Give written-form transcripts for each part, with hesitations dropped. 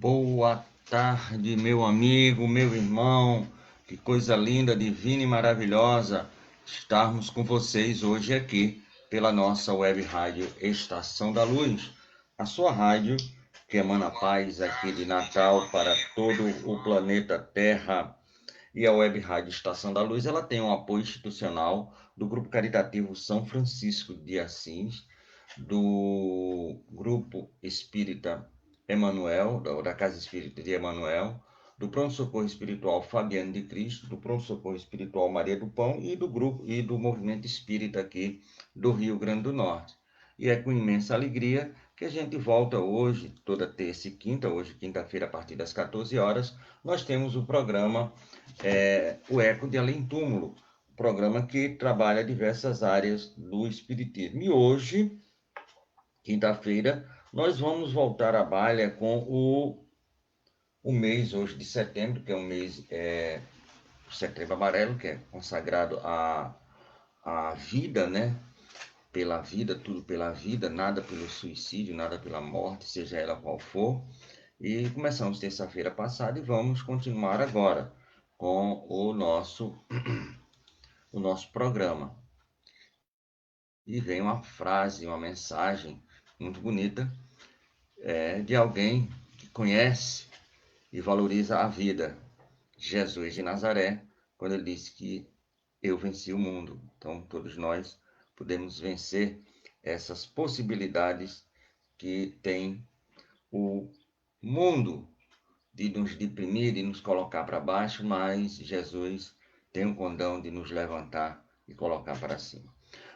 Boa tarde, meu amigo, meu irmão. Que coisa linda, divina e maravilhosa estarmos com vocês hoje aqui pela nossa web rádio Estação da Luz, a sua rádio que emana paz aqui de Natal para todo o planeta Terra. E a web rádio Estação da Luz, ela tem um apoio institucional do Grupo Caritativo São Francisco de Assis, do Grupo Espírita Emanuel, da Casa Espírita de Emanuel, do Pronto-Socorro Espiritual Fabiano de Cristo, do Pronto-Socorro Espiritual Maria do Pão e do grupo e do Movimento Espírita aqui do Rio Grande do Norte. E é com imensa alegria que a gente volta hoje, toda terça e quinta, hoje quinta-feira a partir das 14 horas, nós temos o programa O Eco de Além Túmulo, programa que trabalha diversas áreas do Espiritismo. E hoje, quinta-feira, nós vamos voltar à baila com o mês hoje de setembro, que é um mês setembro amarelo, que é consagrado à vida, né? Pela vida, tudo pela vida, nada pelo suicídio, nada pela morte, seja ela qual for. E começamos terça-feira passada e vamos continuar agora com o nosso programa. E vem uma frase, uma mensagem muito bonita de alguém que conhece e valoriza a vida, Jesus de Nazaré, quando ele disse que eu venci o mundo. Então, todos nós podemos vencer essas possibilidades que tem o mundo de nos deprimir, de nos colocar para baixo, mas Jesus tem o condão de nos levantar e colocar para cima.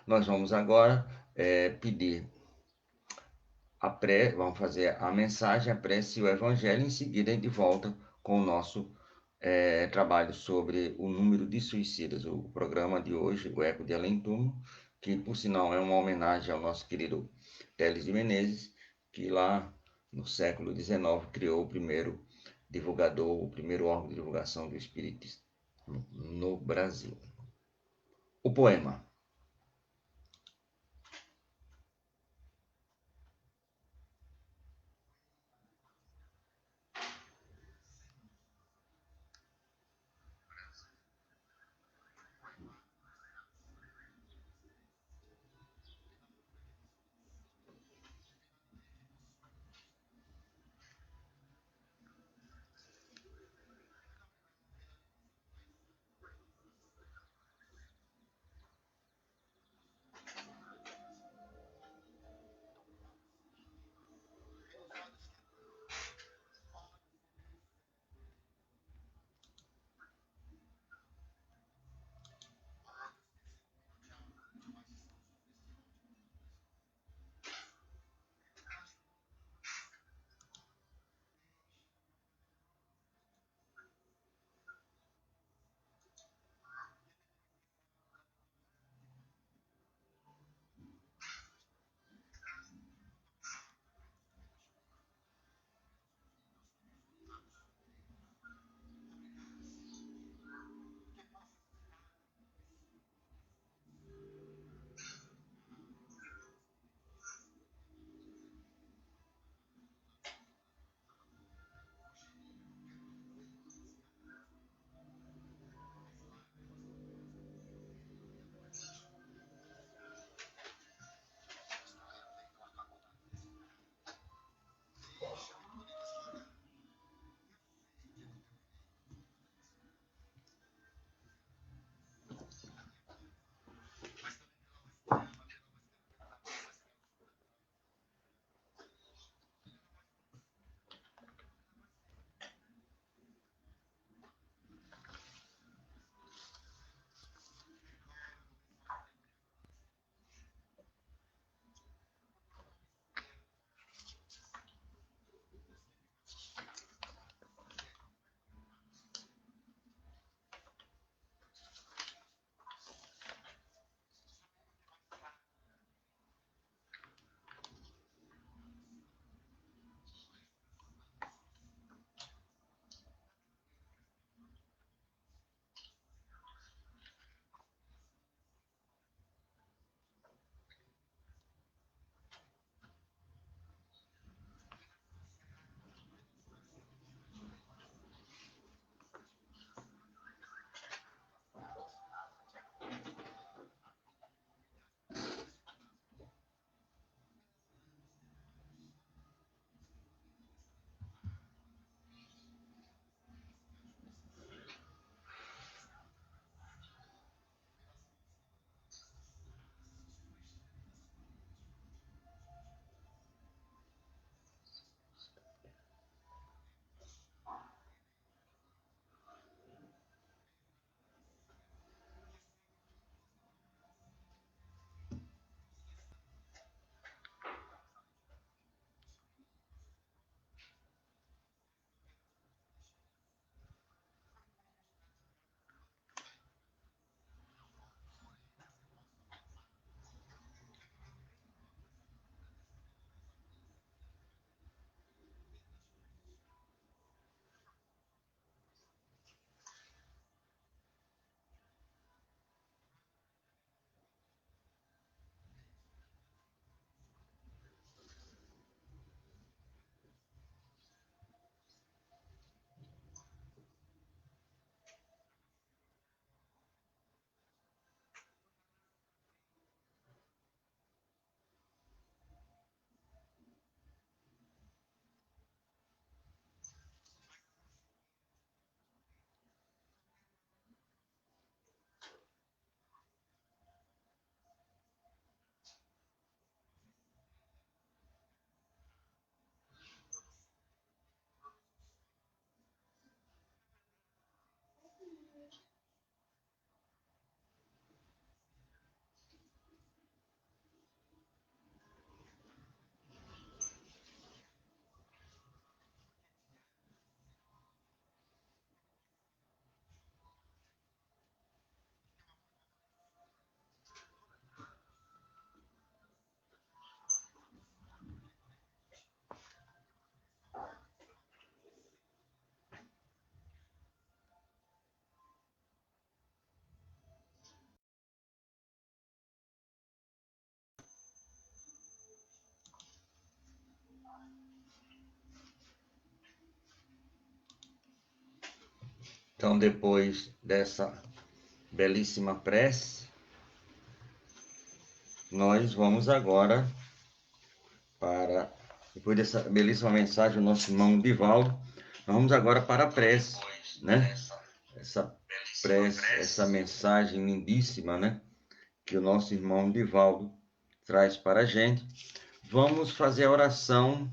Nós vamos agora pedir vamos fazer a mensagem, a prece e o evangelho, em seguida a gente volta com o nosso trabalho sobre o número de suicidas, o programa de hoje, o Eco de Além Túmulo, que por sinal é uma homenagem ao nosso querido Teles de Menezes, que lá no século XIX criou o primeiro divulgador, o primeiro órgão de divulgação do espiritismo no Brasil. O poema. Então, depois dessa belíssima prece, nós vamos agora para, depois dessa belíssima mensagem do nosso irmão Divaldo, nós vamos agora para a prece, né? Essa prece, essa mensagem lindíssima, né? Que o nosso irmão Divaldo traz para a gente. Vamos fazer a oração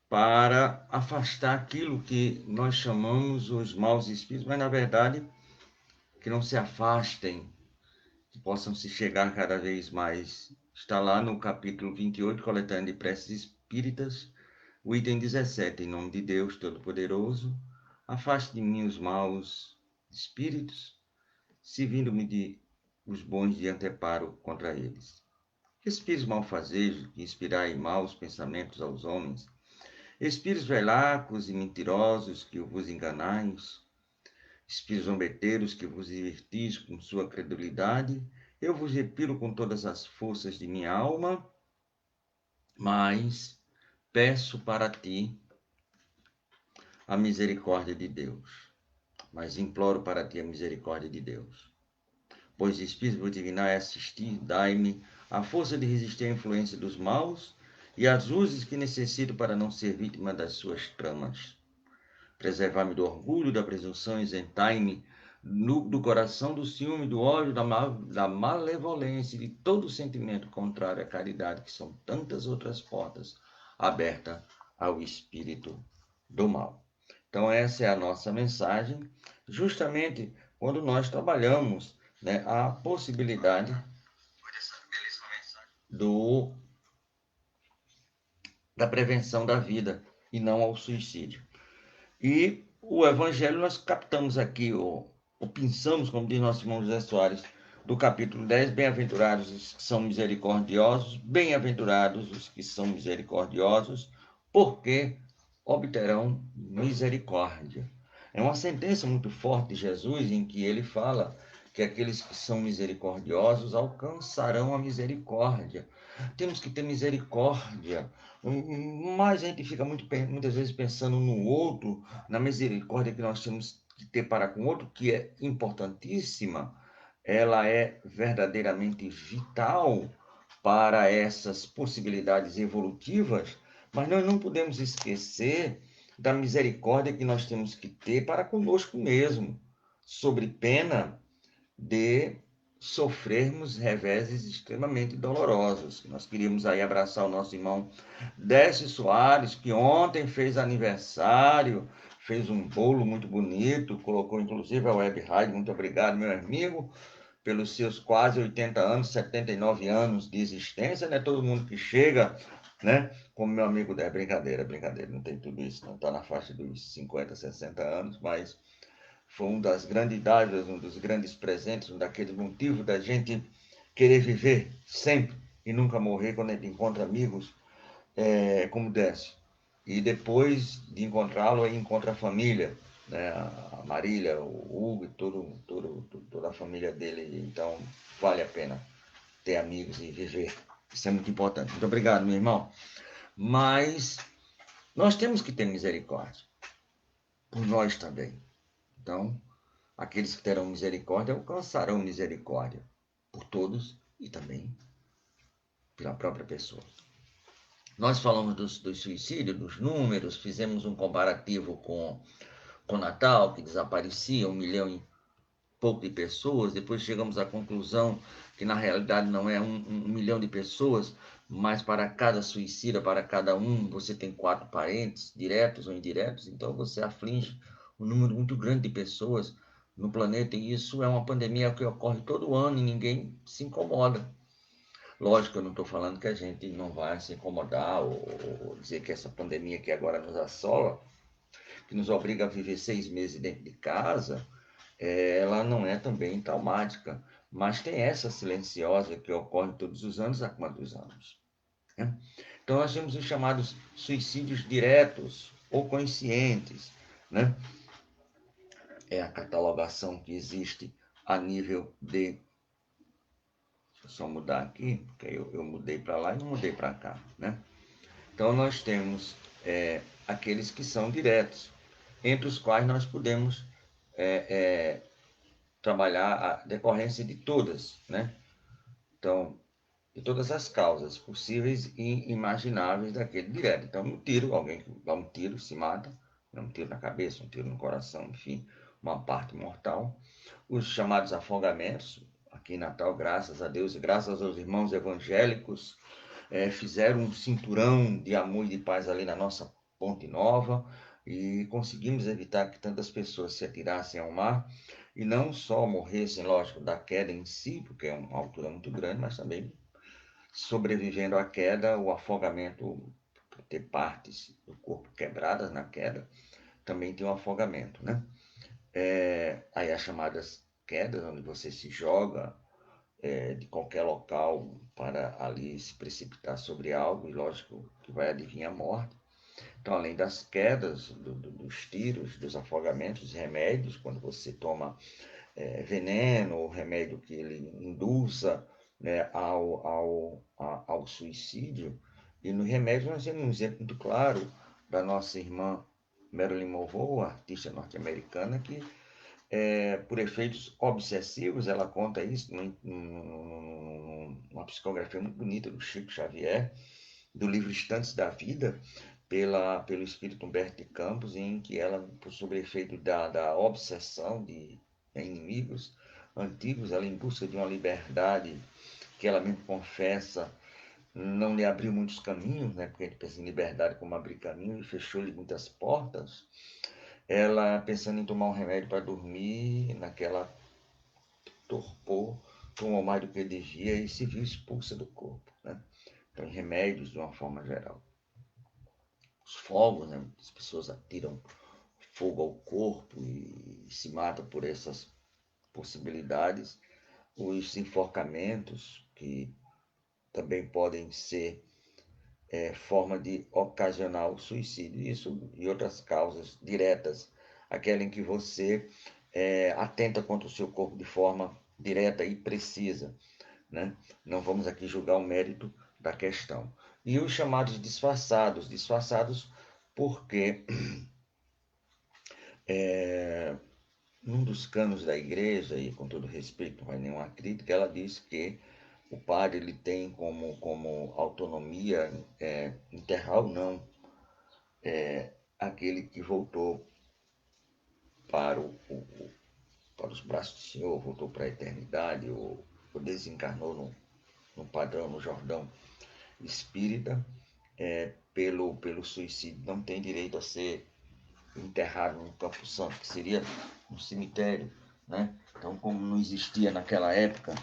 para afastar aquilo que nós chamamos os maus espíritos, mas na verdade que não se afastem, que possam se chegar cada vez mais. Está lá no capítulo 28, coletânea de preces espíritas, o item 17, em nome de Deus Todo-Poderoso, afaste de mim os maus espíritos, servindo-me de os bons de anteparo contra eles. Espíritos malfazejos, que inspirai maus pensamentos aos homens, espíritos velacos e mentirosos, que vos enganais, espíritos zombeteiros, que vos divertis com sua credulidade, eu vos repilo com todas as forças de minha alma, mas peço para ti a misericórdia de Deus. Mas imploro para ti a misericórdia de Deus. Pois, Espírito vos divinai, assistir, dai-me a força de resistir à influência dos maus e às luzes que necessito para não ser vítima das suas tramas. Preservar-me do orgulho, da presunção, isentai-me do coração, do ciúme, do ódio, da malevolência e de todo sentimento contrário à caridade, que são tantas outras portas abertas ao espírito do mal. Então, essa é a nossa mensagem, justamente quando nós trabalhamos, né, a possibilidade da prevenção da vida e não ao suicídio. E o Evangelho nós captamos aqui, ou pensamos, como diz nosso irmão José Soares, do capítulo 10, bem-aventurados os que são misericordiosos, bem-aventurados os que são misericordiosos, porque obterão misericórdia. É uma sentença muito forte de Jesus, em que ele fala que aqueles que são misericordiosos alcançarão a misericórdia. Temos que ter misericórdia, mas a gente fica muitas vezes pensando no outro, na misericórdia que nós temos que ter para com o outro, que é importantíssima, ela é verdadeiramente vital para essas possibilidades evolutivas, mas nós não podemos esquecer da misericórdia que nós temos que ter para conosco mesmo, sobre pena de sofrermos reveses extremamente dolorosos. Nós queríamos aí abraçar o nosso irmão Décio Soares, que ontem fez aniversário, fez um bolo muito bonito, colocou inclusive a Web Rádio. Muito obrigado, meu amigo, pelos seus quase 80 anos, 79 anos de existência. Não é todo mundo que chega, né? Como meu amigo, é brincadeira, não tem tudo isso, não está na faixa dos 50, 60 anos, mas foi uma das grandes dádivas, um dos grandes presentes, um daqueles motivos da gente querer viver sempre e nunca morrer quando a gente encontra amigos como Décio. E depois de encontrá-lo, aí encontra a família, né? A Marília, o Hugo e toda a família dele. Então, vale a pena ter amigos e viver. Isso é muito importante. Muito obrigado, meu irmão. Mas nós temos que ter misericórdia por nós também. Então, aqueles que terão misericórdia alcançarão misericórdia por todos e também pela própria pessoa. Nós falamos do suicídio, dos números, fizemos um comparativo com o Natal, que desaparecia 1 milhão e pouco de pessoas. Depois chegamos à conclusão que na realidade não é 1 milhão de pessoas, mas para cada suicida, para cada um, você tem 4 parentes, diretos ou indiretos, então você aflige um número muito grande de pessoas no planeta, e isso é uma pandemia que ocorre todo ano e ninguém se incomoda. Lógico, eu não estou falando que a gente não vai se incomodar ou dizer que essa pandemia que agora nos assola, que nos obriga a viver 6 meses dentro de casa, ela não é também traumática, mas tem essa silenciosa que ocorre todos os anos há quantos anos? Né? Então nós temos os chamados suicídios diretos ou conscientes, né? É a catalogação que existe a nível de... Deixa eu só mudar aqui, porque eu mudei para lá e não mudei para cá, né? Então nós temos aqueles que são diretos, entre os quais nós podemos trabalhar a decorrência de todas, né? Então, de todas as causas possíveis e imagináveis daquele direto. Então, um tiro, alguém que dá um tiro, se mata, um tiro na cabeça, um tiro no coração, enfim, uma parte mortal. Os chamados afogamentos, aqui em Natal, graças a Deus e graças aos irmãos evangélicos, fizeram um cinturão de amor e de paz ali na nossa Ponte Nova e conseguimos evitar que tantas pessoas se atirassem ao mar e não só morressem, lógico, da queda em si, porque é uma altura muito grande, mas também sobrevivendo à queda, o afogamento, por ter partes do corpo quebradas na queda, também tem um afogamento, né? Aí as chamadas quedas, onde você se joga de qualquer local para ali se precipitar sobre algo, e lógico que vai adivinhar a morte. Então, além das quedas, dos tiros, dos afogamentos, remédios, quando você toma veneno ou remédio que ele induza, né, ao suicídio. E no remédio nós temos um exemplo muito claro da nossa irmã Marilyn Monroe, artista norte-americana, que por efeitos obsessivos, ela conta isso numa psicografia muito bonita do Chico Xavier, do livro Instantes da Vida, pelo espírito Humberto de Campos, em que ela, por sobre efeito da obsessão de inimigos antigos, ela em busca de uma liberdade que ela mesmo confessa não lhe abriu muitos caminhos, né? Porque a gente pensa em liberdade como abrir caminho, e fechou-lhe muitas portas. Ela, pensando em tomar um remédio para dormir, naquela torpor, tomou mais do que devia e se viu expulsa do corpo, né? Então, remédios de uma forma geral. Os fogos, né? As pessoas atiram fogo ao corpo e se matam por essas possibilidades. Os enforcamentos, que também podem ser forma de ocasionar o suicídio. Isso e outras causas diretas, aquela em que você atenta contra o seu corpo de forma direta e precisa, né? Não vamos aqui julgar o mérito da questão. E os chamados disfarçados porque num dos canos da igreja, e com todo respeito, não é nenhuma crítica, ela diz que o padre ele tem como autonomia enterrar ou não aquele que voltou para, para os braços do Senhor, voltou para a eternidade, ou desencarnou no padrão, no Jordão espírita, pelo suicídio, não tem direito a ser enterrado no Campo Santo, que seria um cemitério, né? Então, como não existia naquela época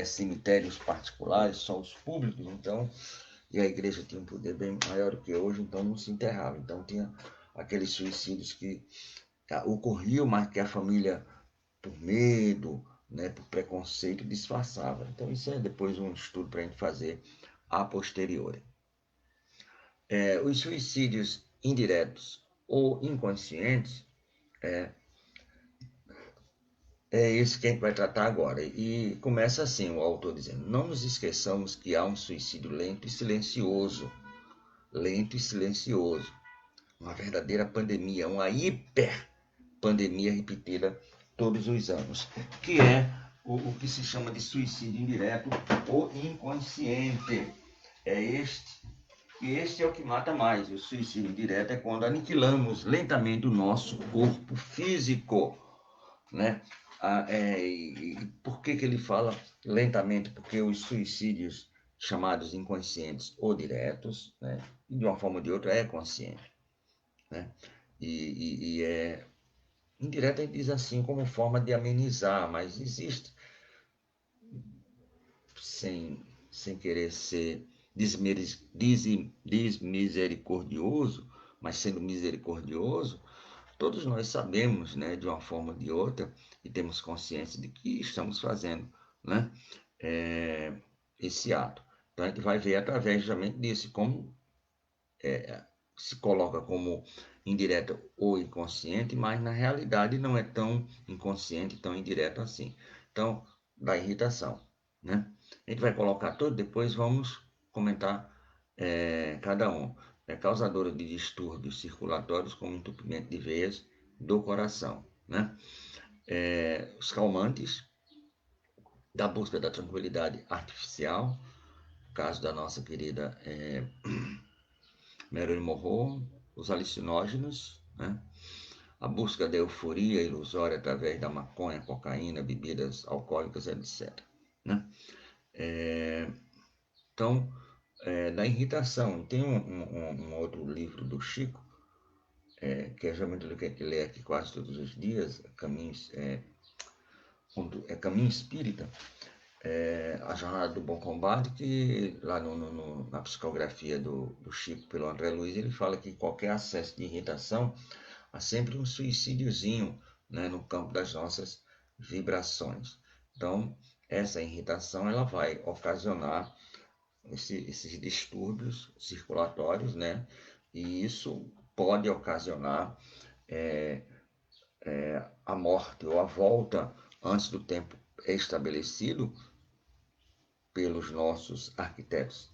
cemitérios particulares, só os públicos, então, e a igreja tinha um poder bem maior do que hoje, então não se enterrava. Então tinha aqueles suicídios que ocorriam, mas que a família, por medo, né, por preconceito, disfarçava. Então isso é depois um estudo para a gente fazer a posteriori. Os suicídios indiretos ou inconscientes é esse que a gente vai tratar agora. E começa assim o autor dizendo: não nos esqueçamos que há um suicídio lento e silencioso. Lento e silencioso. Uma verdadeira pandemia, uma hiperpandemia repetida todos os anos, que é o que se chama de suicídio indireto ou inconsciente. Este é o que mata mais. O suicídio indireto é quando aniquilamos lentamente o nosso corpo físico, né? E por que ele fala lentamente? Porque os suicídios chamados inconscientes ou diretos, né, de uma forma ou de outra, é consciente, né? Indireta a gente diz assim como forma de amenizar, mas existe, sem querer ser desmisericordioso, mas sendo misericordioso, todos nós sabemos, né, de uma forma ou de outra, e temos consciência de que estamos fazendo, né, esse ato. Então a gente vai ver através justamente disso, como se coloca como indireta ou inconsciente, mas na realidade não é tão inconsciente, tão indireto assim. Então, da irritação, né? A gente vai colocar tudo, depois vamos comentar cada um. É causadora de distúrbios circulatórios como entupimento de veias do coração. né? Os calmantes, da busca da tranquilidade artificial, caso da nossa querida Marilyn Monroe, os alucinógenos, né? A busca da euforia ilusória através da maconha, cocaína, bebidas alcoólicas, etc. Né? Então, da irritação, tem um outro livro do Chico, que é geralmente o que ele lê aqui quase todos os dias, Caminho Espírita, A Jornada do Bom Combate, que lá na psicografia do Chico pelo André Luiz, ele fala que qualquer acesso de irritação há sempre um suicídiozinho, né, no campo das nossas vibrações. Então, essa irritação ela vai ocasionar esses distúrbios circulatórios, né? E isso pode ocasionar a morte ou a volta antes do tempo estabelecido pelos nossos arquitetos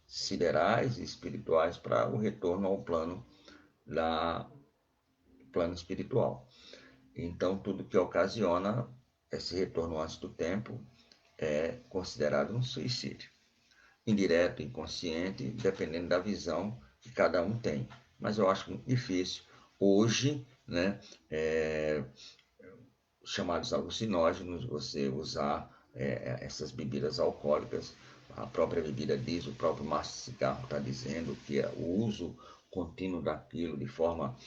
siderais e espirituais para o retorno ao plano espiritual. Então, tudo que ocasiona esse retorno antes do tempo é considerado um suicídio. Indireto, inconsciente, dependendo da visão que cada um tem. Mas eu acho muito difícil hoje, né, chamados alucinógenos, você usar essas bebidas alcoólicas. A própria bebida diz, o próprio maço de cigarro está dizendo que é o uso contínuo daquilo de forma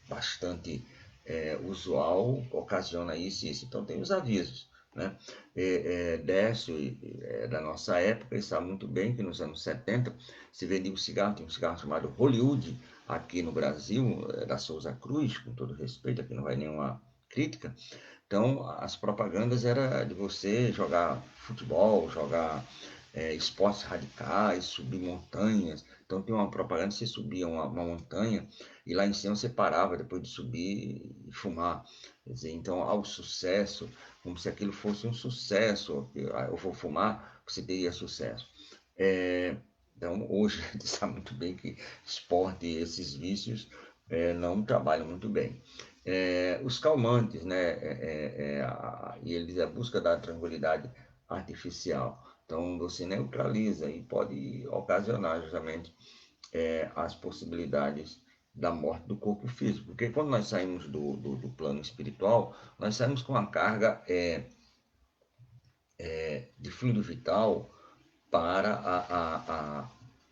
bastante usual ocasiona isso e isso. Então tem os avisos. Né? Décio da nossa época, ele sabe muito bem que nos anos 70 se vendia um cigarro, tem um cigarro chamado Hollywood aqui no Brasil, da Souza Cruz, com todo respeito, aqui não vai nenhuma crítica. Então as propagandas era de você jogar futebol, jogar esportes radicais, subir montanhas. Então tem uma propaganda, você subia uma montanha e lá em cima você parava depois de subir e fumar. Quer dizer, então ao sucesso, como se aquilo fosse um sucesso, eu vou fumar, você teria sucesso. Então hoje a gente sabe muito bem que esporte e esses vícios não trabalham muito bem. Os calmantes, né? E eles a busca da tranquilidade artificial. Então você neutraliza e pode ocasionar justamente as possibilidades da morte do corpo físico. Porque quando nós saímos do plano espiritual, nós saímos com uma carga de fluido vital para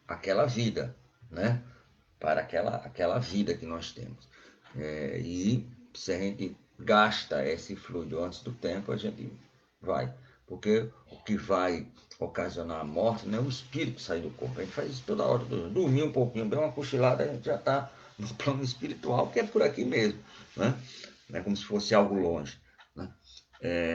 aquela vida, né? Para aquela vida que nós temos. E se a gente gasta esse fluido antes do tempo, a gente vai. Porque o que vai ocasionar a morte não é o espírito sair do corpo. A gente faz isso toda hora. Dormir um pouquinho, dar uma cochilada, a gente já está no plano espiritual, que é por aqui mesmo. Né? Não é como se fosse algo longe. Né?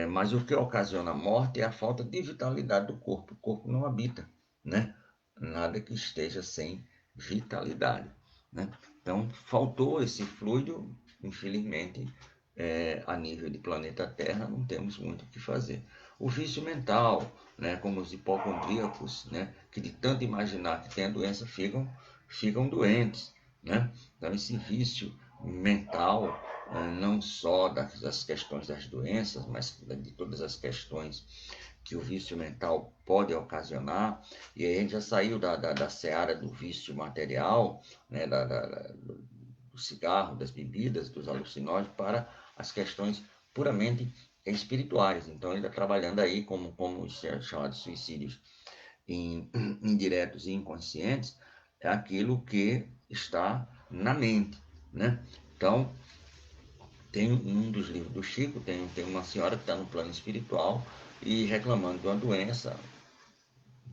Mas o que ocasiona a morte é a falta de vitalidade do corpo. O corpo não habita, né? Nada que esteja sem vitalidade. Né? Então, faltou esse fluido, infelizmente, a nível de planeta Terra, não temos muito o que fazer. O vício mental, né, como os hipocondríacos, né, que de tanto imaginar que tem a doença, ficam doentes. Né? Então, esse vício mental, não só das questões das doenças, mas de todas as questões que o vício mental pode ocasionar, e aí a gente já saiu da seara do vício material, né, do cigarro, das bebidas, dos alucinógenos, para as questões puramente espirituais. Então ele está trabalhando aí como os chamados suicídios indiretos e inconscientes, é aquilo que está na mente. Né? Então, tem um dos livros do Chico, tem uma senhora que está no plano espiritual e reclamando de uma doença,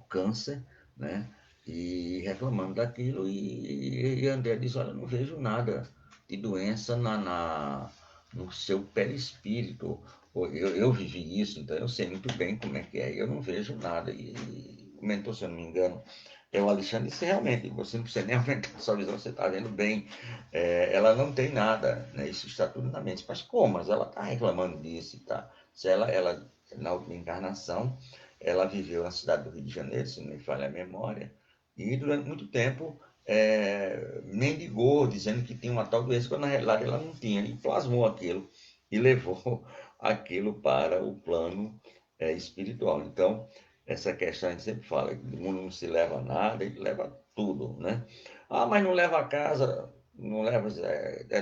câncer, né? E reclamando daquilo, e André diz, olha, eu não vejo nada de doença no seu perispírito. Eu vivi isso, então eu sei muito bem como é que é, eu não vejo nada. E comentou, se eu não me engano, o Alexandre disse, realmente, você não precisa nem aumentar a sua visão, você está vendo bem. Ela não tem nada, né? Isso está tudo na mente. Mas como? Mas ela está reclamando disso, tá? Se ela, na última encarnação, ela viveu na cidade do Rio de Janeiro, se não me falha a memória, e durante muito tempo mendigou, dizendo que tinha uma tal doença, quando na realidade ela não tinha, e plasmou aquilo e levou aquilo para o plano espiritual. Então, essa questão a gente sempre fala, que o mundo não se leva a nada, ele leva tudo, né? Ah, mas não leva a casa, não leva,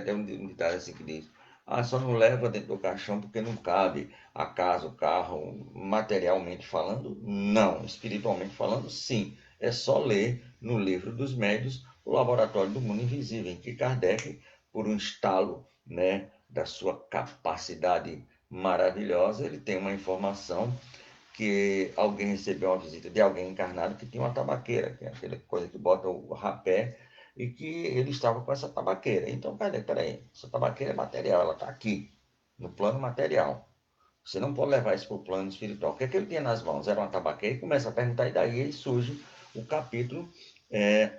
tem um ditado assim que diz, ah, só não leva dentro do caixão porque não cabe a casa, o carro, materialmente falando, não, espiritualmente falando, sim. É só ler no livro dos médios o Laboratório do Mundo Invisível, em que Kardec, por um estalo, né, da sua capacidade maravilhosa, ele tem uma informação que alguém recebeu uma visita de alguém encarnado que tinha uma tabaqueira, que é aquela coisa que bota o rapé, e que ele estava com essa tabaqueira. Então, peraí, essa tabaqueira é material, ela está aqui, no plano material. Você não pode levar isso para o plano espiritual. O que é que ele tinha nas mãos? Era uma tabaqueira e começa a perguntar, e daí aí surge o capítulo é,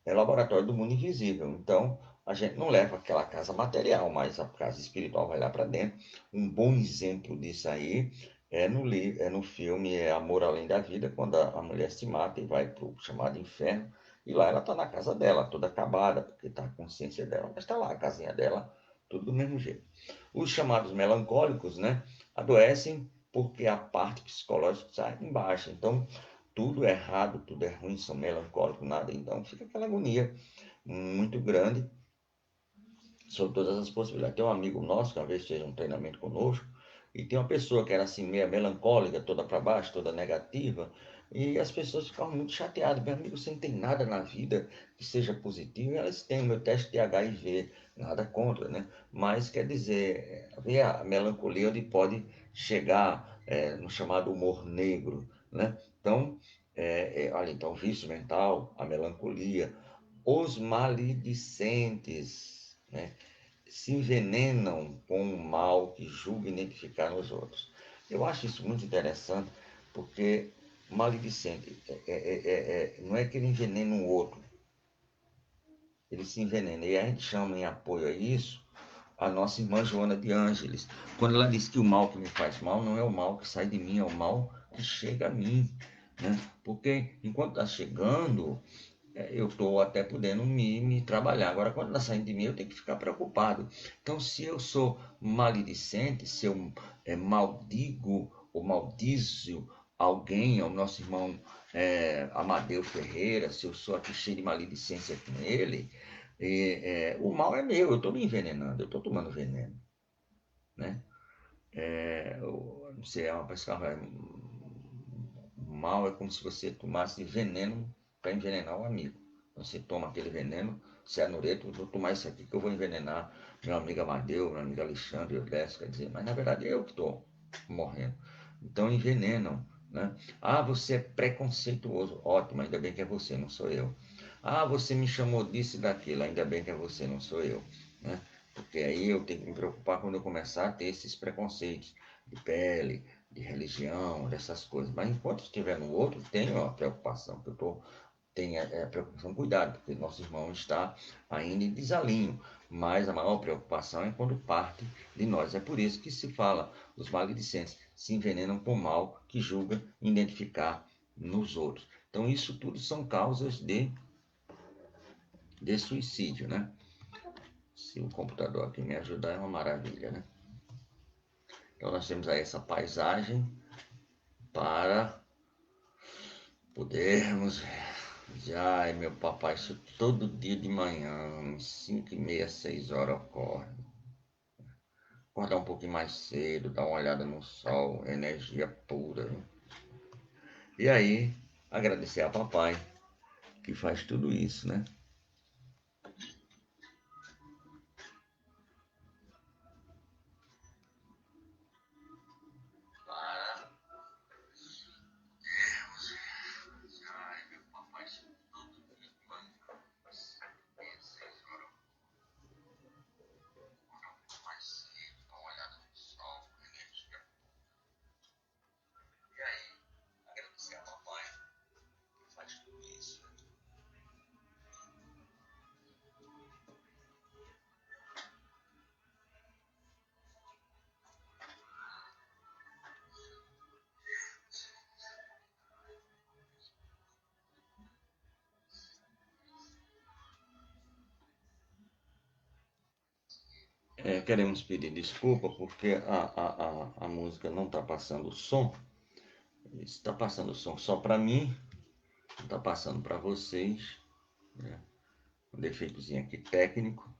Laboratório do Mundo Invisível. Então, a gente não leva aquela casa material, mas a casa espiritual vai lá para dentro. Um bom exemplo disso aí no filme Amor Além da Vida, quando a mulher se mata e vai para o chamado inferno. E lá ela está na casa dela, toda acabada, porque está a consciência dela. Mas está lá a casinha dela, tudo do mesmo jeito. Os chamados melancólicos, né, adoecem porque a parte psicológica está embaixo. Então, tudo é errado, tudo é ruim, são melancólicos, nada. Então, fica aquela agonia muito grande sobre todas as possibilidades. Tem um amigo nosso que uma vez fez um treinamento conosco e tem uma pessoa que era assim, meio melancólica, toda para baixo, toda negativa, e as pessoas ficavam muito chateadas. Meu amigo, você não tem nada na vida que seja positivo. E elas têm o meu teste de HIV, nada contra, né? Mas quer dizer, a melancolia onde pode chegar no chamado humor negro, né? Então, olha, então, vício mental, a melancolia, os maledicentes, né? Se envenenam com o mal que julga identificar nos outros. Eu acho isso muito interessante, porque maledicente não é que ele envenena o outro, ele se envenena. E a gente chama em apoio a isso a nossa irmã Joana de Ângeles, quando ela diz que o mal que me faz mal não é o mal que sai de mim, é o mal que chega a mim. Né? Porque enquanto está chegando, eu estou até podendo me trabalhar. Agora, quando está saindo de mim, eu tenho que ficar preocupado. Então, se eu sou maledicente, se eu maldigo ou maldizo alguém, o nosso irmão Amadeu Ferreira, se eu sou aqui cheio de maledicência com ele, o mal é meu, eu estou me envenenando, eu estou tomando veneno. Né? Não sei, é uma pessoa, mal é como se você tomasse veneno para envenenar o amigo. Você toma aquele veneno, se é anureto, vou tomar isso aqui que eu vou envenenar meu amigo Amadeu, meu amigo Alexandre, eu desço, quer dizer, mas na verdade é eu que estou morrendo. Então envenenam. Né? Ah, você é preconceituoso. Ótimo, ainda bem que é você, não sou eu. Ah, você me chamou disso e daquilo, ainda bem que é você, não sou eu. Né? Porque aí eu tenho que me preocupar quando eu começar a ter esses preconceitos de pele, de religião, dessas coisas. Mas enquanto estiver no outro, tenho a preocupação, que eu tenho a preocupação, cuidado, porque nosso irmão está ainda em desalinho. Mas a maior preocupação é quando parte de nós. É por isso que se fala, os maledicentes se envenenam com o mal que julga identificar nos outros. Então isso tudo são causas de suicídio, né? Se o computador aqui me ajudar é uma maravilha, né? Então nós temos aí essa paisagem para podermos já, meu papai, isso todo dia de manhã, 5h30, 6 horas ocorre. Acordar um pouquinho mais cedo, dar uma olhada no sol, energia pura. Viu? E aí, agradecer a papai que faz tudo isso, né? queremos pedir desculpa porque a música não está passando o som. Está passando o som só para mim, não está passando para vocês, né? Um defeitozinho aqui técnico.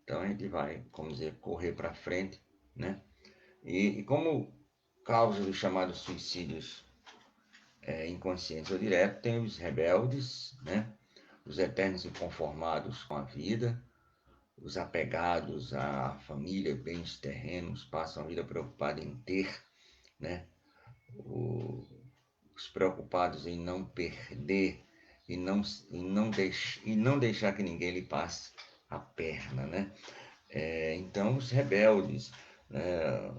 Então a gente vai, como dizer, correr para frente, né? E como causa dos chamados suicídios inconscientes ou diretos, tem os rebeldes, né? Os eternos inconformados com a vida, os apegados à família, bens terrenos, passam a vida preocupada em ter, né? Os preocupados em não perder e não deixar que ninguém lhe passe a perna, né? Então, os rebeldes, né?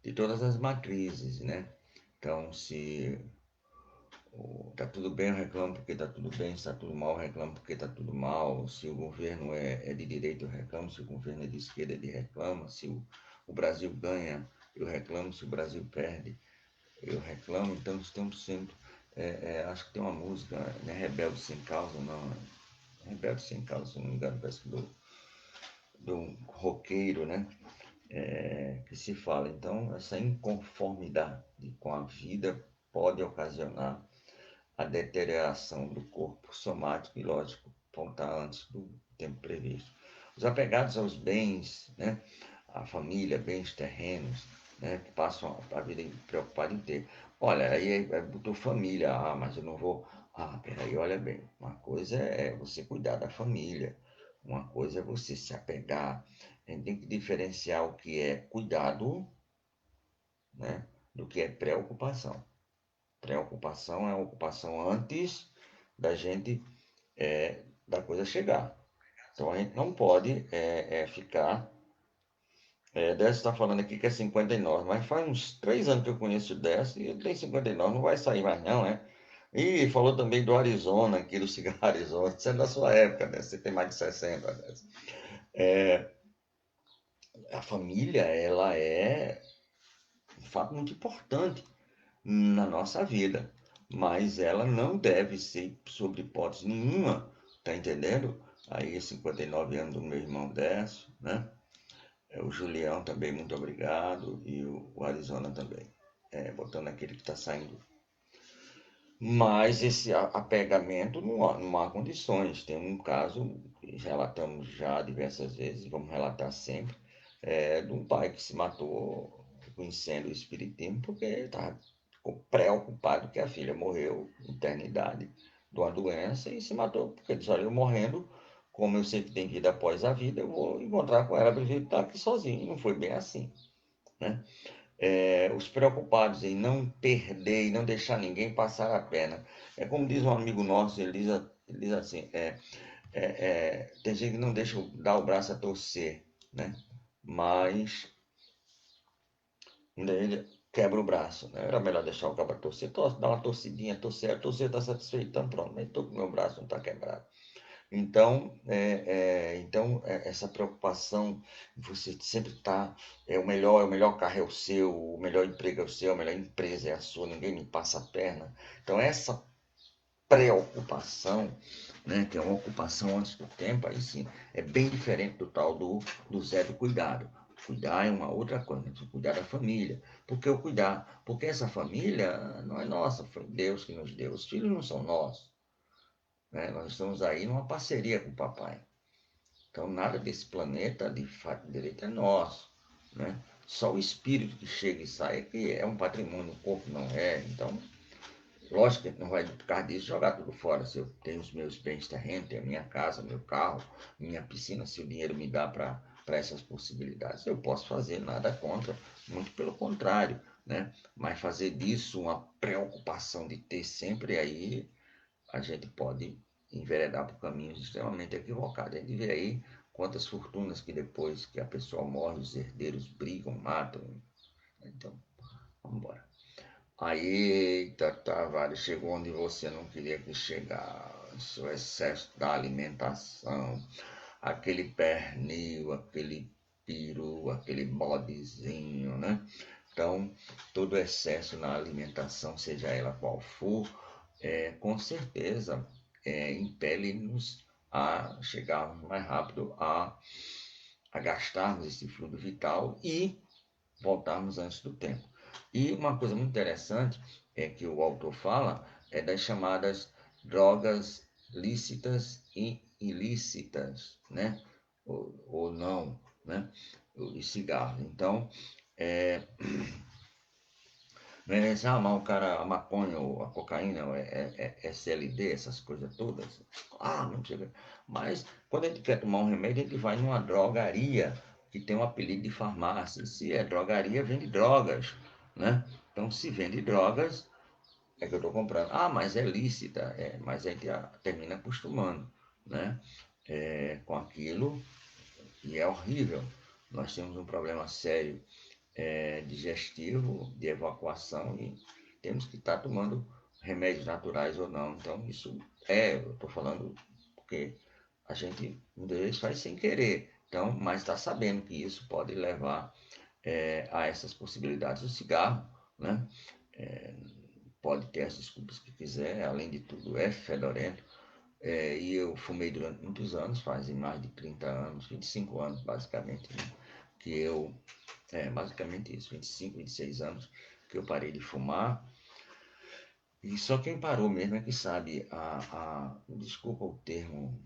De todas as matrizes, né? Então, se tá tudo bem, eu reclamo porque tá tudo bem. Se está tudo mal, eu reclamo porque tá tudo mal. Se o governo é de direita, eu reclamo. Se o governo é de esquerda, ele reclama. Se o Brasil ganha, eu reclamo. Se o Brasil perde, eu reclamo. Então, estamos sempre... acho que tem uma música, né? Rebelde Sem Causa, não. Rebelde Sem Causa, se não me engano, parece que do roqueiro, né? Que se fala. Então, essa inconformidade com a vida pode ocasionar a deterioração do corpo somático e, lógico, apontar antes do tempo previsto. Os apegados aos bens, né, a família, bens terrenos, né, que passam a vida preocupada em ter. Olha, aí botou família, mas eu não vou... peraí, olha bem, uma coisa é você cuidar da família, uma coisa é você se apegar. A gente tem que diferenciar o que é cuidado, né, do que é preocupação. Preocupação é a ocupação antes da gente, da coisa chegar. Então a gente não pode ficar. Décio está falando aqui que é 59, mas faz uns 3 anos que eu conheço o Décio e ele tem 59, não vai sair mais não, né? E falou também do Arizona, aqui do cigarro Arizona. Isso é da sua época, né? Você tem mais de 60, Décio. A família, ela é um fato muito importante na nossa vida, mas ela não deve ser, sob hipótese nenhuma, tá entendendo? Aí, 59 anos do meu irmão Décio, né? O Julião também, muito obrigado, e o Arizona também, botando aquele que está saindo. Mas esse apegamento não há condições. Tem um caso que relatamos já diversas vezes, vamos relatar sempre, de um pai que se matou conhecendo o espiritismo porque ele ficou preocupado que a filha morreu em eternidade de uma doença e se matou porque ele disse, olha, eu morrendo, como eu sei que tem vida após a vida, eu vou encontrar com ela, prefiro estar aqui sozinho. E não foi bem assim, né? Os preocupados em não perder e não deixar ninguém passar a perna. É como diz um amigo nosso, ele diz assim, tem gente que não deixa dar o braço a torcer, né? Mas ainda ele quebra o braço, né? Era melhor deixar o cabra torcer, dar uma torcidinha, torcer está satisfeito, então pronto, mas estou com o meu braço, não está quebrado. Então, essa preocupação, você sempre está, o melhor carro é o seu, o melhor emprego é o seu, a melhor empresa é a sua, ninguém me passa a perna. Então, essa preocupação, né, que é uma ocupação antes do tempo, aí sim, é bem diferente do tal do Zé do cuidado. Cuidar é uma outra coisa, né? Cuidar da família. Por que o cuidar? Porque essa família não é nossa, foi Deus que nos deu. Os filhos não são nossos, né? Nós estamos aí numa parceria com o papai. Então, nada desse planeta, de fato, de direito, é nosso, né? Só o espírito que chega e sai é que é um patrimônio, o corpo não é. Então, lógico que a gente não vai, por causa disso, jogar tudo fora. Se eu tenho os meus bens terrenos, tenho a minha casa, meu carro, minha piscina, se o dinheiro me dá para essas possibilidades, eu posso fazer, nada contra, muito pelo contrário, né? Mas fazer disso uma preocupação de ter sempre aí, a gente pode enveredar por caminhos extremamente equivocados. A gente vê aí quantas fortunas que depois que a pessoa morre, os herdeiros brigam, matam. Então, vamos embora. Aí, eita, Tavares, chegou onde você não queria que chegasse. O excesso da alimentação, aquele pernil, aquele peru, aquele bodezinho, né? Então, todo excesso na alimentação, seja ela qual for, com certeza impele-nos a chegarmos mais rápido a gastarmos esse fluido vital e voltarmos antes do tempo. E uma coisa muito interessante é que o autor fala das chamadas drogas lícitas e ilícitas, né? Ou não, né? O cigarro. Então, não é assim, mas o cara, a maconha ou a cocaína, é CLD, essas coisas todas. Não chega. Mas quando a gente quer tomar um remédio, a gente vai numa drogaria, que tem um apelido de farmácia. Se é drogaria, vende drogas, né? Então, se vende drogas, é que eu estou comprando. Mas é lícita, mas a gente termina acostumando, né? Com aquilo, e é horrível. Nós temos um problema sério digestivo, de evacuação, e temos que estar tomando remédios naturais ou não. Então, isso eu estou falando porque a gente muitas vezes faz sem querer, então, mas está sabendo que isso pode levar a essas possibilidades. O cigarro, né? Pode ter as desculpas que quiser, além de tudo, é fedorento. E eu fumei durante muitos anos, fazem mais de 30 anos, 25 anos basicamente, né? Que eu basicamente isso, 25, 26 anos que eu parei de fumar. E só quem parou mesmo é que sabe desculpa o termo,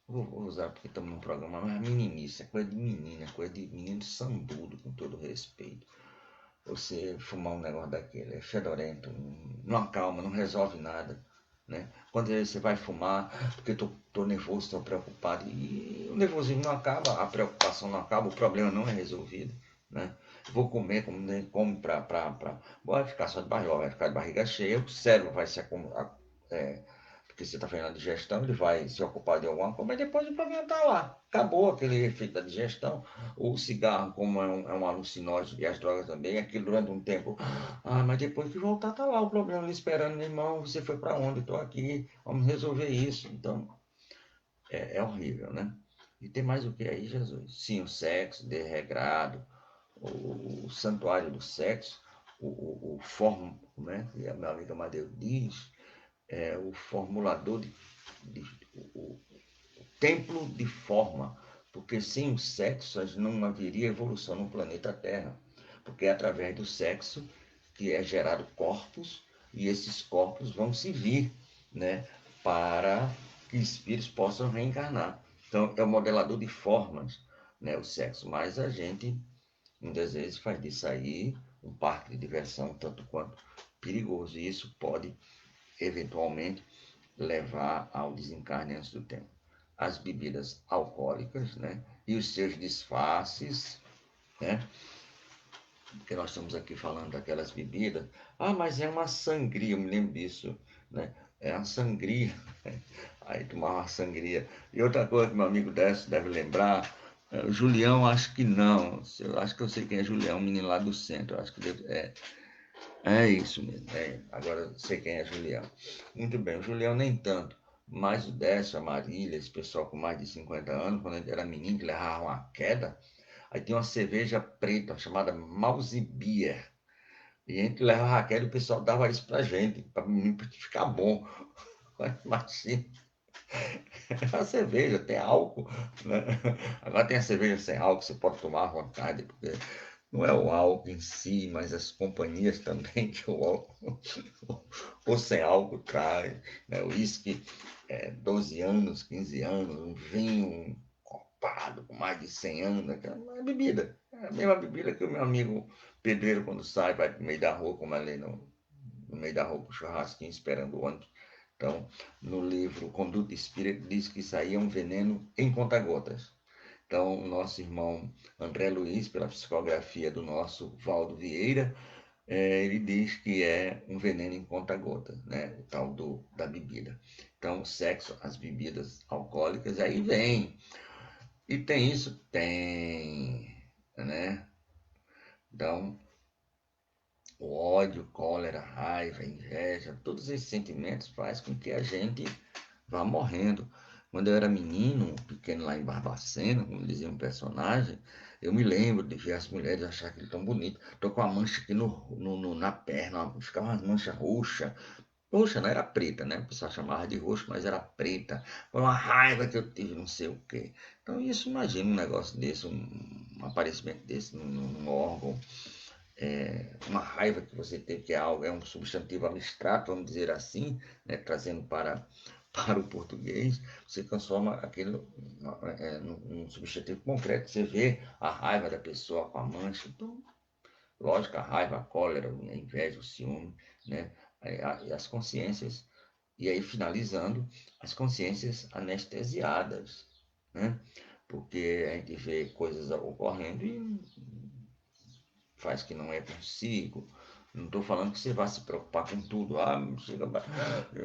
vou usar porque estamos num programa, mas meninice, é coisa de menina, coisa de menino sambudo, com todo respeito. Você fumar um negócio daquele, é fedorento, não acalma, não resolve nada, né? Quando você vai fumar, porque tô nervoso, tô preocupado, e o nervosismo não acaba, a preocupação não acaba, o problema não é resolvido, né? Vou comer, como vai ficar só de barriga, vai ficar de barriga cheia, o cérebro vai se acumular, porque você está fazendo a digestão, ele vai se ocupar de alguma coisa, mas depois o problema está lá. Acabou aquele efeito da digestão. O cigarro, como é um alucinógeno, e as drogas também, aquilo durante um tempo. Mas depois que voltar, está lá o problema ali esperando, meu irmão, você foi para onde? Estou aqui, vamos resolver isso. Então, é horrível, né? E tem mais o que aí, Jesus? Sim, o sexo desregrado, o santuário do sexo, o formo, né? E a minha amiga Madeira diz, o formulador o templo de forma, porque sem o sexo não haveria evolução no planeta Terra, porque é através do sexo que é gerado corpos, e esses corpos vão servir, né, para que espíritos possam reencarnar. Então é o modelador de formas, né, o sexo, mas a gente muitas vezes faz disso aí um parque de diversão tanto quanto perigoso, e isso pode eventualmente levar ao desencarne antes do tempo. As bebidas alcoólicas, né? E os seus disfarces, né? Porque nós estamos aqui falando daquelas bebidas. Mas é uma sangria, eu me lembro disso, né? É uma sangria. Aí tomar uma sangria. E outra coisa que meu amigo deve lembrar, o Julião, acho que não. Eu acho que eu sei quem é Julião, um menino lá do centro. Acho que é isso mesmo. Agora sei quem é Julião. Muito bem, o Julião nem tanto. Mas o Décio, a Marília, esse pessoal com mais de 50 anos, quando a gente era menino, que levava uma queda, aí tinha uma cerveja preta chamada Mouse Beer. E a gente levava a queda e o pessoal dava isso pra gente, para ficar bom. Imagina, a cerveja tem álcool, né? Agora tem a cerveja sem álcool, você pode tomar à vontade, porque não é o álcool em si, mas as companhias também que o álcool, ou sem álcool traz, né? O uísque, 12 anos, 15 anos, um vinho copado com mais de 100 anos, né? É bebida, é a mesma bebida que o meu amigo pedreiro quando sai, vai pro meio da rua, como ali no meio da rua com o churrasquinho esperando o ônibus. Então, no livro Conduta Espírita diz que isso aí é um veneno em conta-gotas. Então, o nosso irmão André Luiz, pela psicografia do nosso Valdo Vieira, ele diz que é um veneno em conta-gota, né? O tal da bebida. Então, o sexo, as bebidas alcoólicas, aí vem. E tem isso? Tem, né? Então, o ódio, cólera, raiva, inveja, todos esses sentimentos fazem com que a gente vá morrendo. Quando eu era menino, pequeno lá em Barbacena, como dizia um personagem, eu me lembro de ver as mulheres achar aquilo tão bonito. Tô com uma mancha aqui na perna, ficava uma mancha roxa, Roxa, não era preta, né? O pessoal chamava de roxo, mas era preta. Foi uma raiva que eu tive, não sei o quê. Então, isso, imagina um negócio desse, um aparecimento desse num órgão, uma raiva que você teve, que é algo, é um substantivo abstrato, vamos dizer assim, né? Trazendo para o português, você transforma aquilo num substantivo concreto. Você vê a raiva da pessoa com a mancha. Então, lógico, a raiva, a cólera, a inveja, o ciúme, né? E as consciências, e aí finalizando, as consciências anestesiadas, né? Porque a gente vê coisas ocorrendo e faz que não é consigo. Não estou falando que você vai se preocupar com tudo. Chega,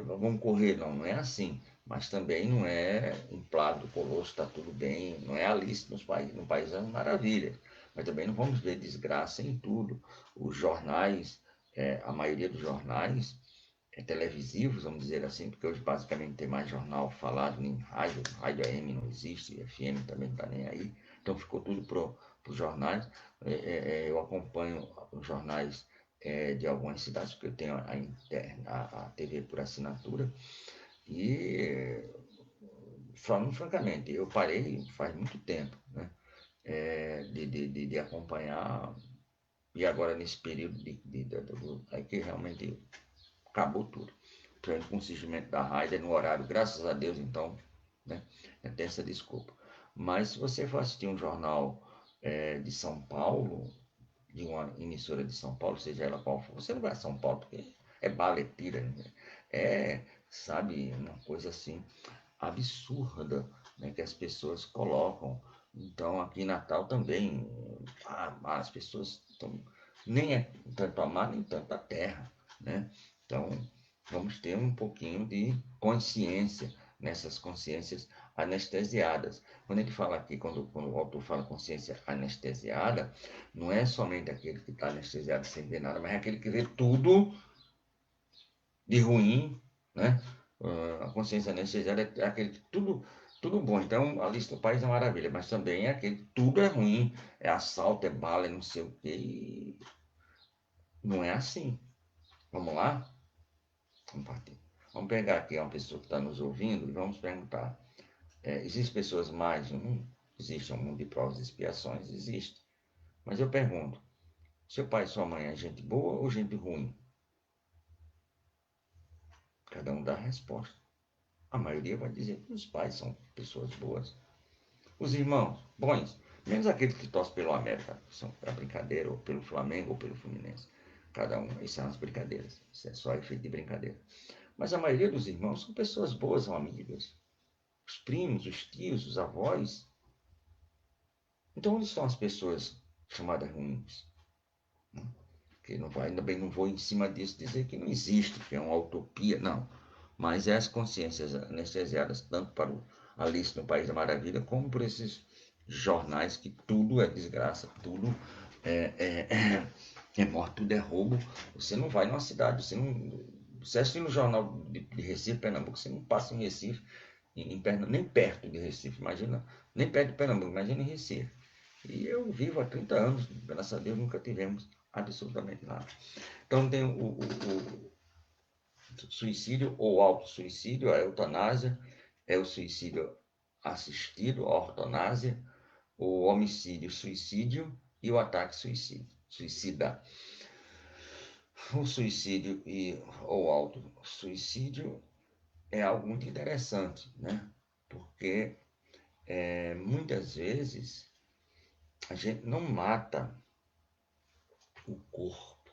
vamos correr. Não, não é assim. Mas também não é um Plado Colosso, está tudo bem. Não é Alice no País das Maravilhas. Mas também não vamos ver desgraça em tudo. Os jornais, a maioria dos jornais televisivos, vamos dizer assim, porque hoje basicamente tem mais jornal falado em rádio, rádio AM não existe, FM também não está nem aí, então ficou tudo para os jornais. Eu acompanho os jornais de algumas cidades, porque eu tenho a TV por assinatura, e falando francamente, eu parei faz muito tempo, né, de acompanhar, e agora nesse período aí que realmente acabou tudo. Com o surgimento da Raider no horário, graças a Deus, então, né? Tem essa desculpa. Mas se você for assistir um jornal de São Paulo, de uma emissora de São Paulo, seja ela qual for, você não vai a São Paulo, porque é baletira, né? Sabe, uma coisa assim absurda, né, que as pessoas colocam. Então, aqui em Natal também, as pessoas estão nem é tanto a mar, nem tanto a terra, né? Então, vamos ter um pouquinho de consciência nessas consciências anestesiadas. Quando ele fala aqui, quando o autor fala consciência anestesiada, não é somente aquele que está anestesiado sem ver nada, mas é aquele que vê tudo de ruim, né? A consciência anestesiada é aquele que tudo bom. Então, a lista do país é maravilha, mas também é aquele que tudo é ruim, é assalto, é bala, é não sei o quê. E não é assim. Vamos lá? Vamos partir. Vamos pegar aqui uma pessoa que está nos ouvindo e vamos perguntar. Existem pessoas mais no mundo? Existe um mundo de provas e expiações? Existe. Mas eu pergunto, seu pai e sua mãe é gente boa ou gente ruim? Cada um dá a resposta. A maioria vai dizer que os pais são pessoas boas. Os irmãos, bons, menos aqueles que torcem pelo América, que são para brincadeira, ou pelo Flamengo, ou pelo Fluminense. Cada um, isso são as brincadeiras. Isso é só efeito de brincadeira. Mas a maioria dos irmãos são pessoas boas, são amigas. Os primos, os tios, os avós. Então, onde estão as pessoas chamadas ruins? Que não vai, ainda bem não vou em cima disso dizer que não existe, que é uma utopia, não. Mas é as consciências anestesiadas, tanto para o Alice no País da Maravilha, como por esses jornais que tudo é desgraça, tudo é morte, tudo é roubo. Você não vai numa cidade, você assiste no jornal de Recife, Pernambuco, você não passa em Recife, nem perto de Recife, imagina, nem perto de Pernambuco, imagina em Recife. E eu vivo há 30 anos, graças a Deus nunca tivemos absolutamente nada. Então tem o suicídio ou auto-suicídio, a eutanásia, é o suicídio assistido, a ortonásia, o homicídio, suicídio e o ataque suicida. O suicídio ou auto-suicídio é algo muito interessante, né? Porque muitas vezes a gente não mata o corpo,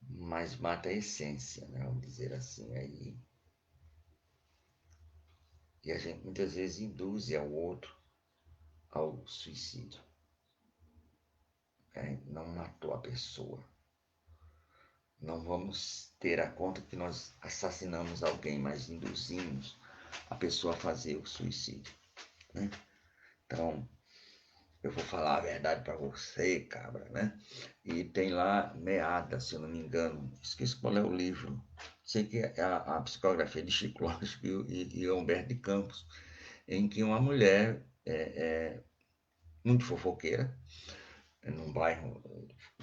mas mata a essência, né? Vamos dizer assim. Aí, e a gente muitas vezes induz ao outro ao suicídio. Não matou a pessoa. Não vamos ter a conta que nós assassinamos alguém, mas induzimos a pessoa a fazer o suicídio, né? Então, eu vou falar a verdade para você, cabra, né? E tem lá Meada, se eu não me engano. Esqueci qual é o livro. Sei que é a psicografia de Chico Lógico e Humberto de Campos, em que uma mulher muito fofoqueira, num bairro,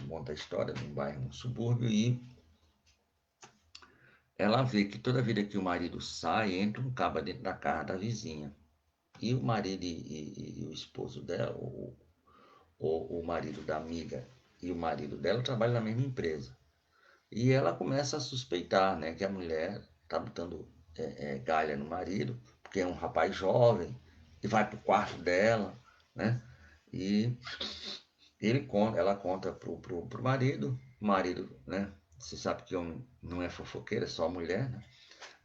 monta a história, num bairro, num subúrbio, e ela vê que toda vida que o marido sai, entra um caba dentro da casa da vizinha. E o marido e o esposo dela, o marido da amiga e o marido dela trabalham na mesma empresa. E ela começa a suspeitar, né, que a mulher está botando galha no marido, porque é um rapaz jovem, e vai para o quarto dela, né? E ela conta pro marido, o marido, né? Você sabe que homem não é fofoqueira, é só mulher, né?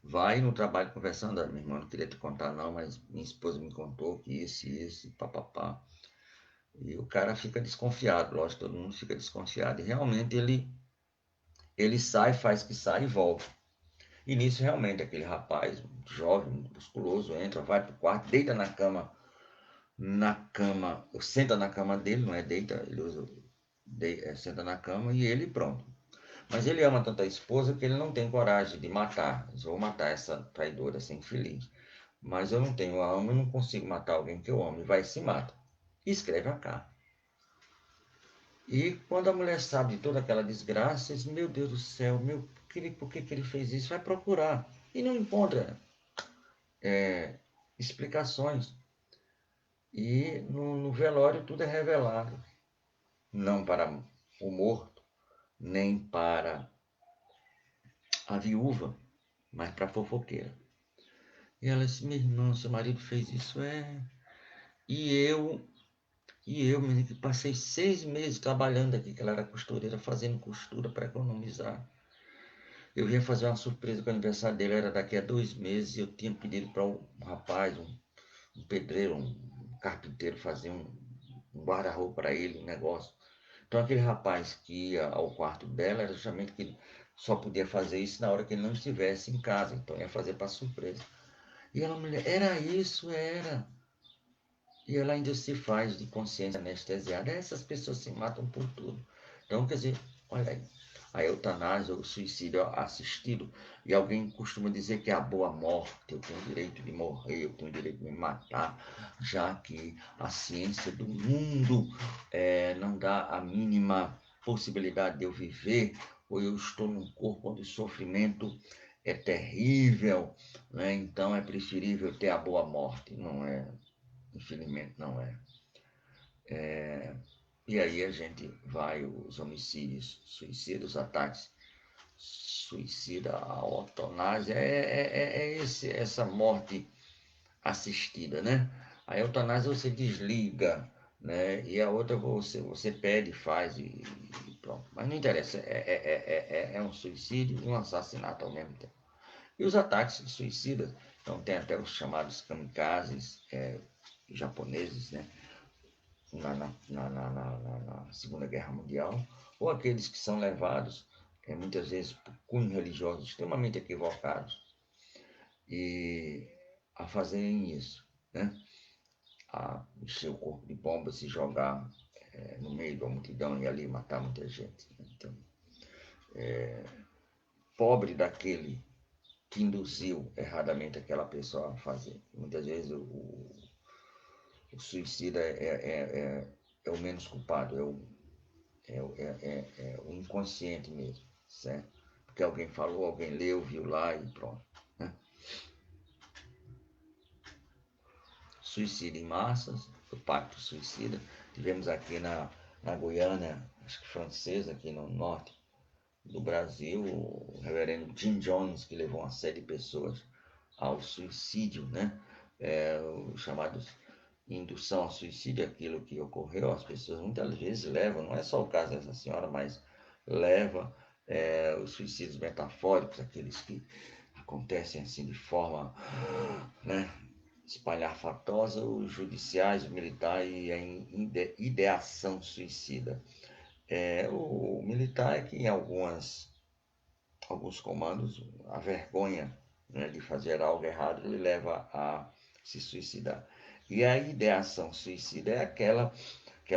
Vai no trabalho conversando, minha irmã não queria te contar não, mas minha esposa me contou que isso, papapá. E o cara fica desconfiado, lógico, todo mundo fica desconfiado. E realmente ele sai, faz que sai e volta. E nisso realmente aquele rapaz, jovem, muito musculoso, entra, vai pro quarto, deita na cama, senta na cama dele, não é deita, ele usa, senta na cama e ele pronto. Mas ele ama tanto a esposa que ele não tem coragem de matar. Eu vou matar essa traidora, essa infeliz. Mas eu não tenho a alma, eu não consigo matar alguém que eu amo. E vai e se mata. E escreve a carta. E quando a mulher sabe de toda aquela desgraça, diz, meu Deus do céu, por que ele fez isso? Vai procurar. E não encontra explicações. E no velório tudo é revelado. Não para o morto, nem para a viúva, mas para a fofoqueira. E ela disse, meu irmão, seu marido fez isso, é. E eu, menino, que passei 6 meses trabalhando aqui, que ela era costureira, fazendo costura para economizar. Eu ia fazer uma surpresa com o aniversário dele, era daqui a 2 meses, e eu tinha pedido para um rapaz, um pedreiro, um carpinteiro, fazer um guarda-roupa para ele, um negócio. Então aquele rapaz que ia ao quarto dela era justamente que só podia fazer isso na hora que ele não estivesse em casa, então ia fazer para surpresa. E ela, mulher, era isso, era. E ela ainda se faz de consciência anestesiada. Essas pessoas se matam por tudo. Então, quer dizer, olha aí, a eutanásia, o suicídio assistido, e alguém costuma dizer que é a boa morte, eu tenho o direito de morrer, eu tenho o direito de me matar, já que a ciência do mundo não dá a mínima possibilidade de eu viver, ou eu estou num corpo onde o sofrimento é terrível, né? Então é preferível ter a boa morte, não é? Infelizmente não é. E aí a gente vai, os homicídios, suicidas, os ataques suicida, a eutanásia, essa morte assistida, né? A eutanásia você desliga, né? E a outra você pede, faz e pronto. Mas não interessa, é um suicídio e um assassinato ao mesmo tempo. E os ataques de suicidas, então tem até os chamados kamikazes japoneses, né? Na Segunda Guerra Mundial, ou aqueles que são levados, muitas vezes por cunhos religiosos extremamente equivocados, e a fazerem isso, né? A encher o corpo de bombas, se jogar no meio da multidão e ali matar muita gente. Né? Então, pobre daquele que induziu erradamente aquela pessoa a fazer. Muitas vezes o suicida é o menos culpado, é o inconsciente mesmo, certo? Porque alguém falou, alguém leu, viu lá e pronto. Né? Suicídio em massas, o pacto suicida. Tivemos aqui na Guiana, acho que francesa, aqui no norte do Brasil, o reverendo Jim Jones, que levou uma série de pessoas ao suicídio, né? Os chamados indução ao suicídio, aquilo que ocorreu, as pessoas muitas vezes levam, não é só o caso dessa senhora, mas leva os suicídios metafóricos, aqueles que acontecem assim de forma, né, espalhafatosa, os judiciais, o militar e a ideação suicida. O militar é que em alguns comandos, a vergonha, né, de fazer algo errado, ele leva a se suicidar. E a ideação suicida é aquela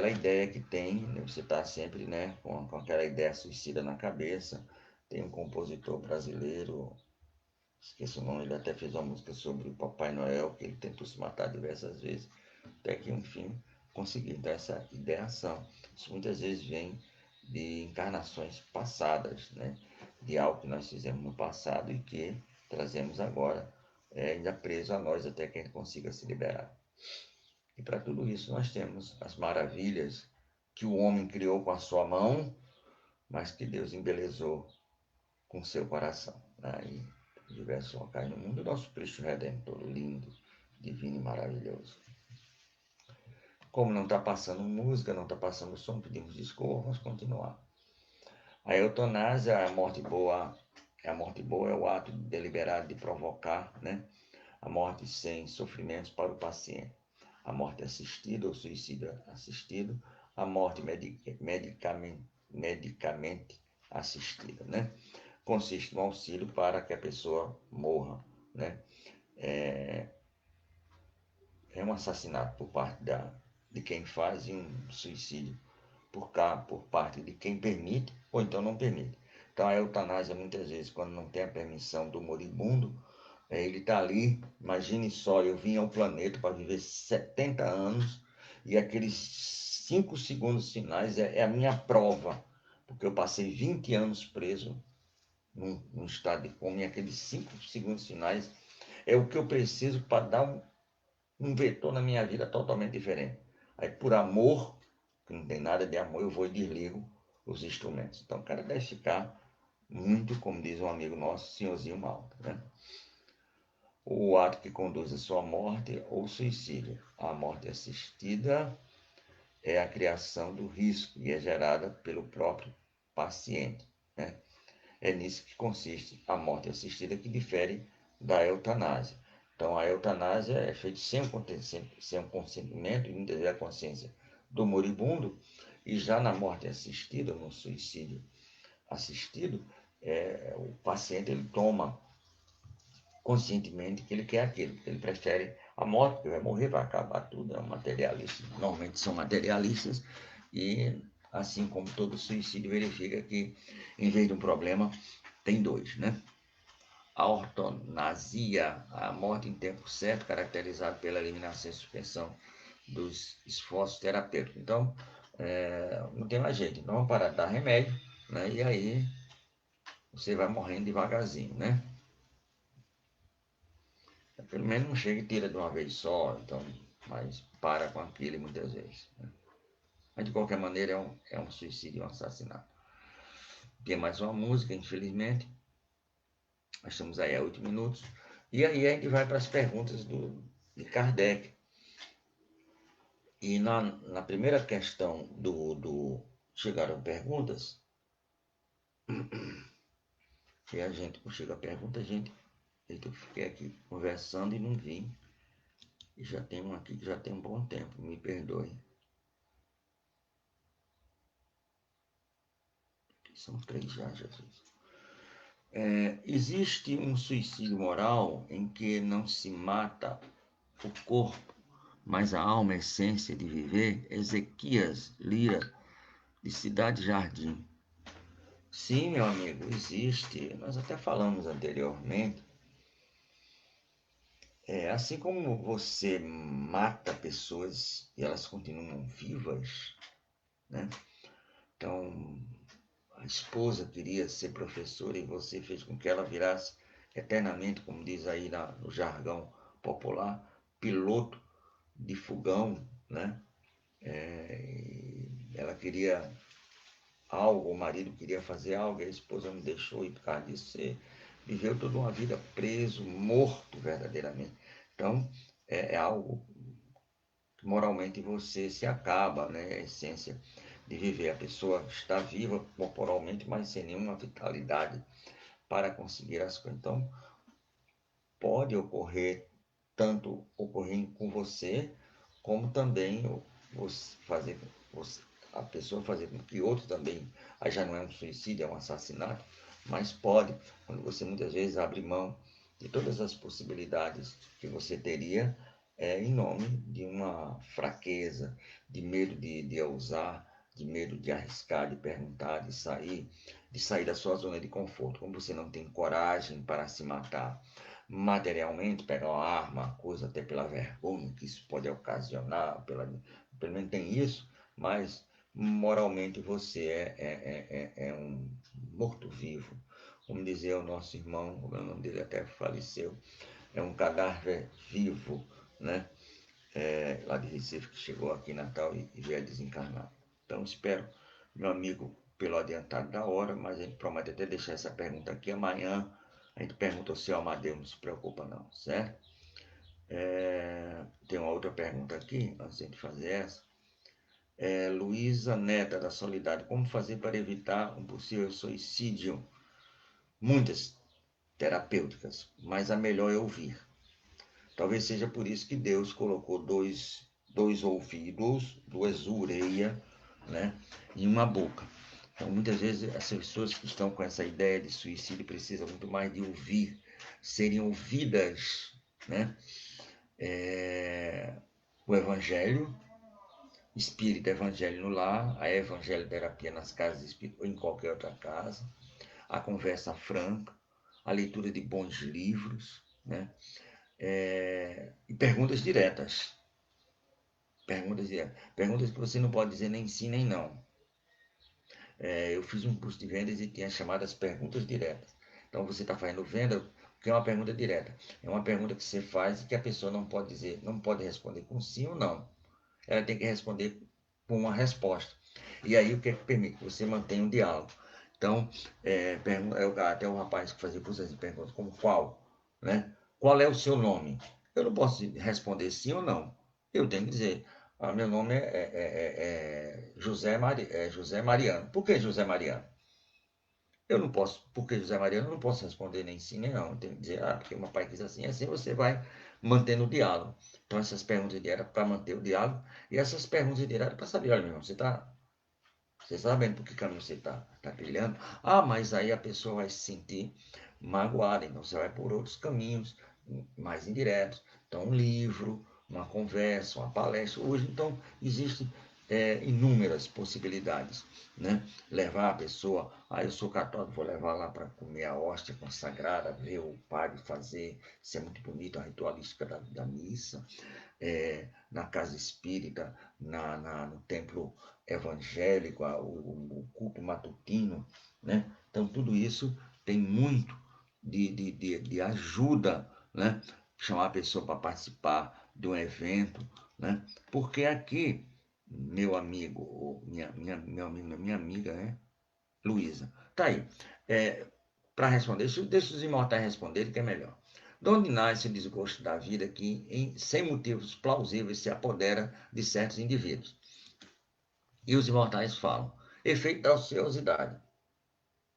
ideia que tem, né, você está sempre, né, com aquela ideia suicida na cabeça. Tem um compositor brasileiro, esqueci o nome, ele até fez uma música sobre o Papai Noel, que ele tentou se matar diversas vezes, até que, enfim, conseguiu. Então, essa ideação, isso muitas vezes vem de encarnações passadas, né? de algo que nós fizemos no passado e que trazemos agora, ainda preso a nós até que a gente consiga se liberar. E para tudo isso nós temos as maravilhas que o homem criou com a sua mão, mas que Deus embelezou com seu coração. Né? E diversos locais no mundo, o nosso Cristo Redentor, lindo, divino e maravilhoso. Como não está passando música, não está passando som, pedimos desculpa, vamos continuar. A eutanásia é a morte boa, é o ato deliberado de provocar, né, a morte sem sofrimentos para o paciente. A morte assistida ou suicídio assistido, a morte medicamente assistida, né? Consiste no auxílio para que a pessoa morra, né? É um assassinato por parte de quem faz e um suicídio por parte de quem permite ou então não permite. Então a eutanásia, muitas vezes, quando não tem a permissão do moribundo, ele está ali, imagine só, eu vim ao planeta para viver 70 anos e aqueles 5 segundos finais é a minha prova, porque eu passei 20 anos preso num estado de coma e aqueles 5 segundos finais é o que eu preciso para dar um vetor na minha vida totalmente diferente. Aí por amor, que não tem nada de amor, eu vou e desligo os instrumentos. Então o cara deve ficar muito, como diz um amigo nosso, senhorzinho malta, né? O ato que conduz à sua morte ou suicídio. A morte assistida é a criação do risco e é gerada pelo próprio paciente, né? É nisso que consiste a morte assistida, que difere da eutanásia. Então, a eutanásia é feita sem o consentimento e muitas vezes a consciência do moribundo, e já na morte assistida, no suicídio assistido, o paciente ele toma conscientemente que ele quer aquilo, que ele prefere a morte, porque vai morrer, vai acabar tudo, é um materialista. Normalmente são materialistas e, assim como todo suicídio, verifica que, em vez de um problema, tem dois, né? A ortonasia, a morte em tempo certo, caracterizada pela eliminação e suspensão dos esforços terapêuticos. Então, não tem mais jeito. Então, vamos parar de dar remédio, né? E aí você vai morrendo devagarzinho, né? Pelo menos não chega e tira de uma vez só, então, mas para com aquilo muitas vezes. Né? Mas de qualquer maneira é um suicídio, um assassinato. Tem mais uma música, infelizmente. Nós estamos aí a 8 minutos. E aí a gente vai para as perguntas de Kardec. E na primeira questão chegaram perguntas, e a gente, quando chega a pergunta, eu fiquei aqui conversando e não vi. E já tem um aqui que já tem um bom tempo, me perdoe. São 3 já, Jesus. Existe um suicídio moral em que não se mata o corpo, mas a alma, a essência de viver? Ezequias Lira, de Cidade Jardim. Sim, meu amigo, existe. Nós até falamos anteriormente. Assim como você mata pessoas e elas continuam vivas, né? Então, a esposa queria ser professora e você fez com que ela virasse eternamente, como diz aí no jargão popular, piloto de fogão, né? Ela queria algo, o marido queria fazer algo, a esposa não deixou, e por causa disso você viveu toda uma vida preso, morto verdadeiramente. Então, é algo que moralmente você se acaba, né? A essência de viver. A pessoa está viva corporalmente, mas sem nenhuma vitalidade para conseguir as coisas. Então, pode ocorrer, tanto ocorrer com você, como também a pessoa fazer com que outro também, aí já não é um suicídio, é um assassinato, mas pode, quando você muitas vezes abre mão de todas as possibilidades que você teria, em nome de uma fraqueza, de medo de ousar, de medo de arriscar, de perguntar, de sair da sua zona de conforto. Como você não tem coragem para se matar materialmente, pegar uma arma, coisa até pela vergonha que isso pode ocasionar, pelo menos tem isso, mas moralmente você é um morto-vivo. como dizia o nosso irmão, o nome dele até faleceu, é um cadáver vivo, né? Lá de Recife, que chegou aqui em Natal e veio desencarnar. Então, espero, meu amigo, pelo adiantado da hora, mas a gente promete até deixar essa pergunta aqui amanhã. A gente pergunta ao seu Amadeu, não se preocupa não, certo? Tem uma outra pergunta aqui, antes de fazer essa. Luísa Neta, da Solidade, como fazer para evitar um possível suicídio? Muitas terapêuticas, mas a melhor é ouvir. Talvez seja por isso que Deus colocou dois ouvidos, duas orelhas, né, e uma boca. Então, muitas vezes, as pessoas que estão com essa ideia de suicídio precisam muito mais de ouvir, serem ouvidas, né? O Evangelho, Espírito Evangelho no lar, a Evangelho Terapia nas casas espíritas ou em qualquer outra casa, a conversa franca, a leitura de bons livros, né? E perguntas diretas. Perguntas que você não pode dizer nem sim nem não. Eu fiz um curso de vendas e tinha chamadas perguntas diretas. Então você está fazendo venda, o que é uma pergunta direta? É uma pergunta que você faz e que a pessoa não pode dizer, não pode responder com sim ou não. Ela tem que responder com uma resposta. E aí o que é que permite? Você mantém um diálogo. Então, até o rapaz que fazia curso de perguntas, como qual? Né? Qual é o seu nome? Eu não posso responder sim ou não. Eu tenho que dizer, meu nome é José Mariano. Por que José Mariano? Eu não posso, porque José Mariano, eu não posso responder nem sim nem não. Eu tenho que dizer, porque o meu pai quis assim você vai mantendo o diálogo. Então, essas perguntas eram para manter o diálogo, e essas perguntas eram para saber, olha, meu irmão, você está sabendo por que caminho você está trilhando? Mas aí a pessoa vai se sentir magoada, então você vai por outros caminhos mais indiretos. Então, um livro, uma conversa, uma palestra. Hoje, então, existem inúmeras possibilidades, né? Levar a pessoa, eu sou católico, vou levar lá para comer a hóstia consagrada, ver o padre fazer, isso é muito bonito, a ritualística da missa, na casa espírita, no templo evangélico, o culto matutino, né? Então, tudo isso tem muito de ajuda, né? Chamar a pessoa para participar de um evento, né? Porque aqui, meu amigo, minha amiga, né? Luísa, tá aí. Para responder, deixa os imortais responderem que é melhor. De onde nasce o desgosto da vida que, sem motivos plausíveis, se apodera de certos indivíduos? E os imortais falam, efeito da ociosidade,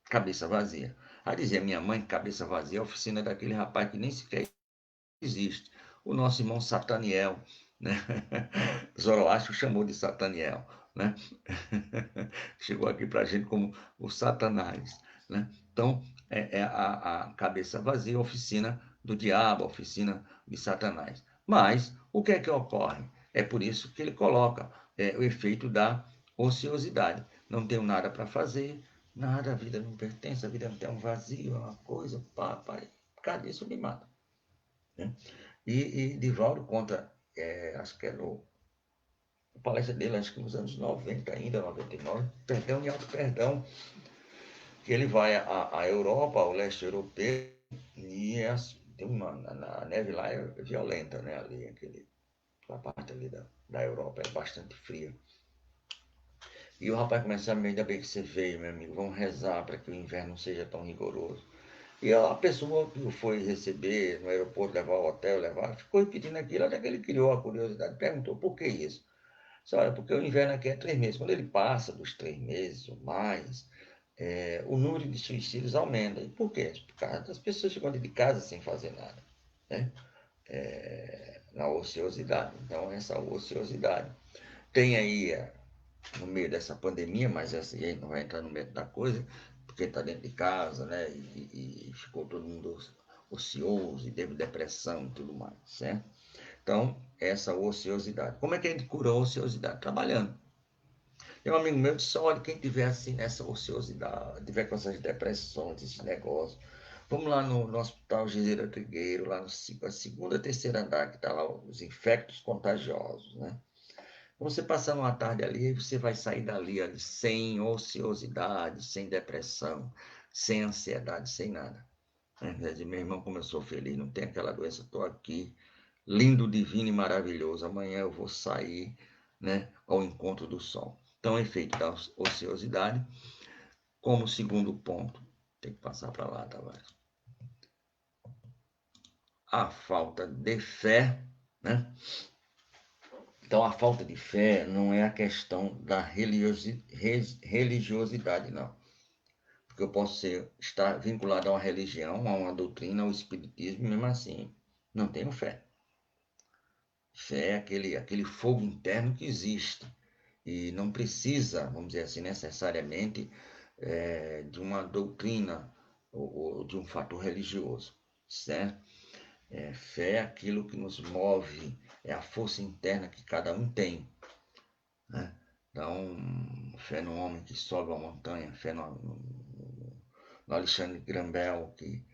cabeça vazia. A dizer minha mãe, cabeça vazia, a oficina daquele rapaz que nem sequer existe. O nosso irmão Sataniel, né? Zoroastro chamou de Sataniel, né? Chegou aqui para a gente como o Satanás, né? Então, é a cabeça vazia, a oficina do diabo, a oficina de Satanás. Mas, o que é que ocorre? É por isso que ele coloca o efeito da ociosidade. Não tenho nada para fazer, nada, a vida não pertence, a vida não tem um vazio, uma coisa, papai, cadê isso me mata? Né? E Divaldo conta, acho que é no a palestra dele, acho que nos anos 90 ainda, 99, perdão e auto-perdão, que ele vai à Europa, ao leste europeu, e tem a neve lá é violenta, né? Ali, a parte ali da Europa é bastante fria. E o rapaz começa a ainda bem que você veio, meu amigo, vamos rezar para que o inverno não seja tão rigoroso. E a pessoa que o foi receber no aeroporto, levar ao hotel, ficou repetindo aquilo até que ele criou a curiosidade, perguntou por que isso? Olha, porque o inverno aqui é 3 meses. Quando ele passa dos 3 meses ou mais, o número de suicídios aumenta. E por quê? Por causa das pessoas chegando de casa sem fazer nada, né? Na ociosidade. Então, essa ociosidade. Tem aí, no meio dessa pandemia, mas essa aí não vai entrar no meio da coisa, porque está dentro de casa, né? E ficou todo mundo ocioso e teve depressão e tudo mais, certo? Então, essa ociosidade. Como é que a gente cura a ociosidade? Trabalhando. Tem um amigo meu que disse, olha, quem tiver assim nessa ociosidade, tiver com essas depressões, esses negócios, vamos lá no Hospital Giseira Trigueiro, lá no segunda, terceira andar, que está lá os infectos contagiosos, né? Você passar uma tarde ali, você vai sair dali sem ociosidade, sem depressão, sem ansiedade, sem nada. Dizer, meu irmão, como eu sou feliz, não tem aquela doença, estou aqui, lindo, divino e maravilhoso. Amanhã eu vou sair, né, ao encontro do sol. Então, efeito da ociosidade. Como segundo ponto, tem que passar para lá, Tavares. A falta de fé, né? Então, a falta de fé não é a questão da religiosidade, não. Porque eu posso estar vinculado a uma religião, a uma doutrina, ao espiritismo, mesmo assim, não tenho fé. Fé é aquele fogo interno que existe e não precisa, vamos dizer assim, necessariamente de uma doutrina ou de um fator religioso, certo? Fé é aquilo que nos move, é a força interna que cada um tem, né? Então, fé no homem que sobe a montanha, fé no Alexandre Graham Bell, que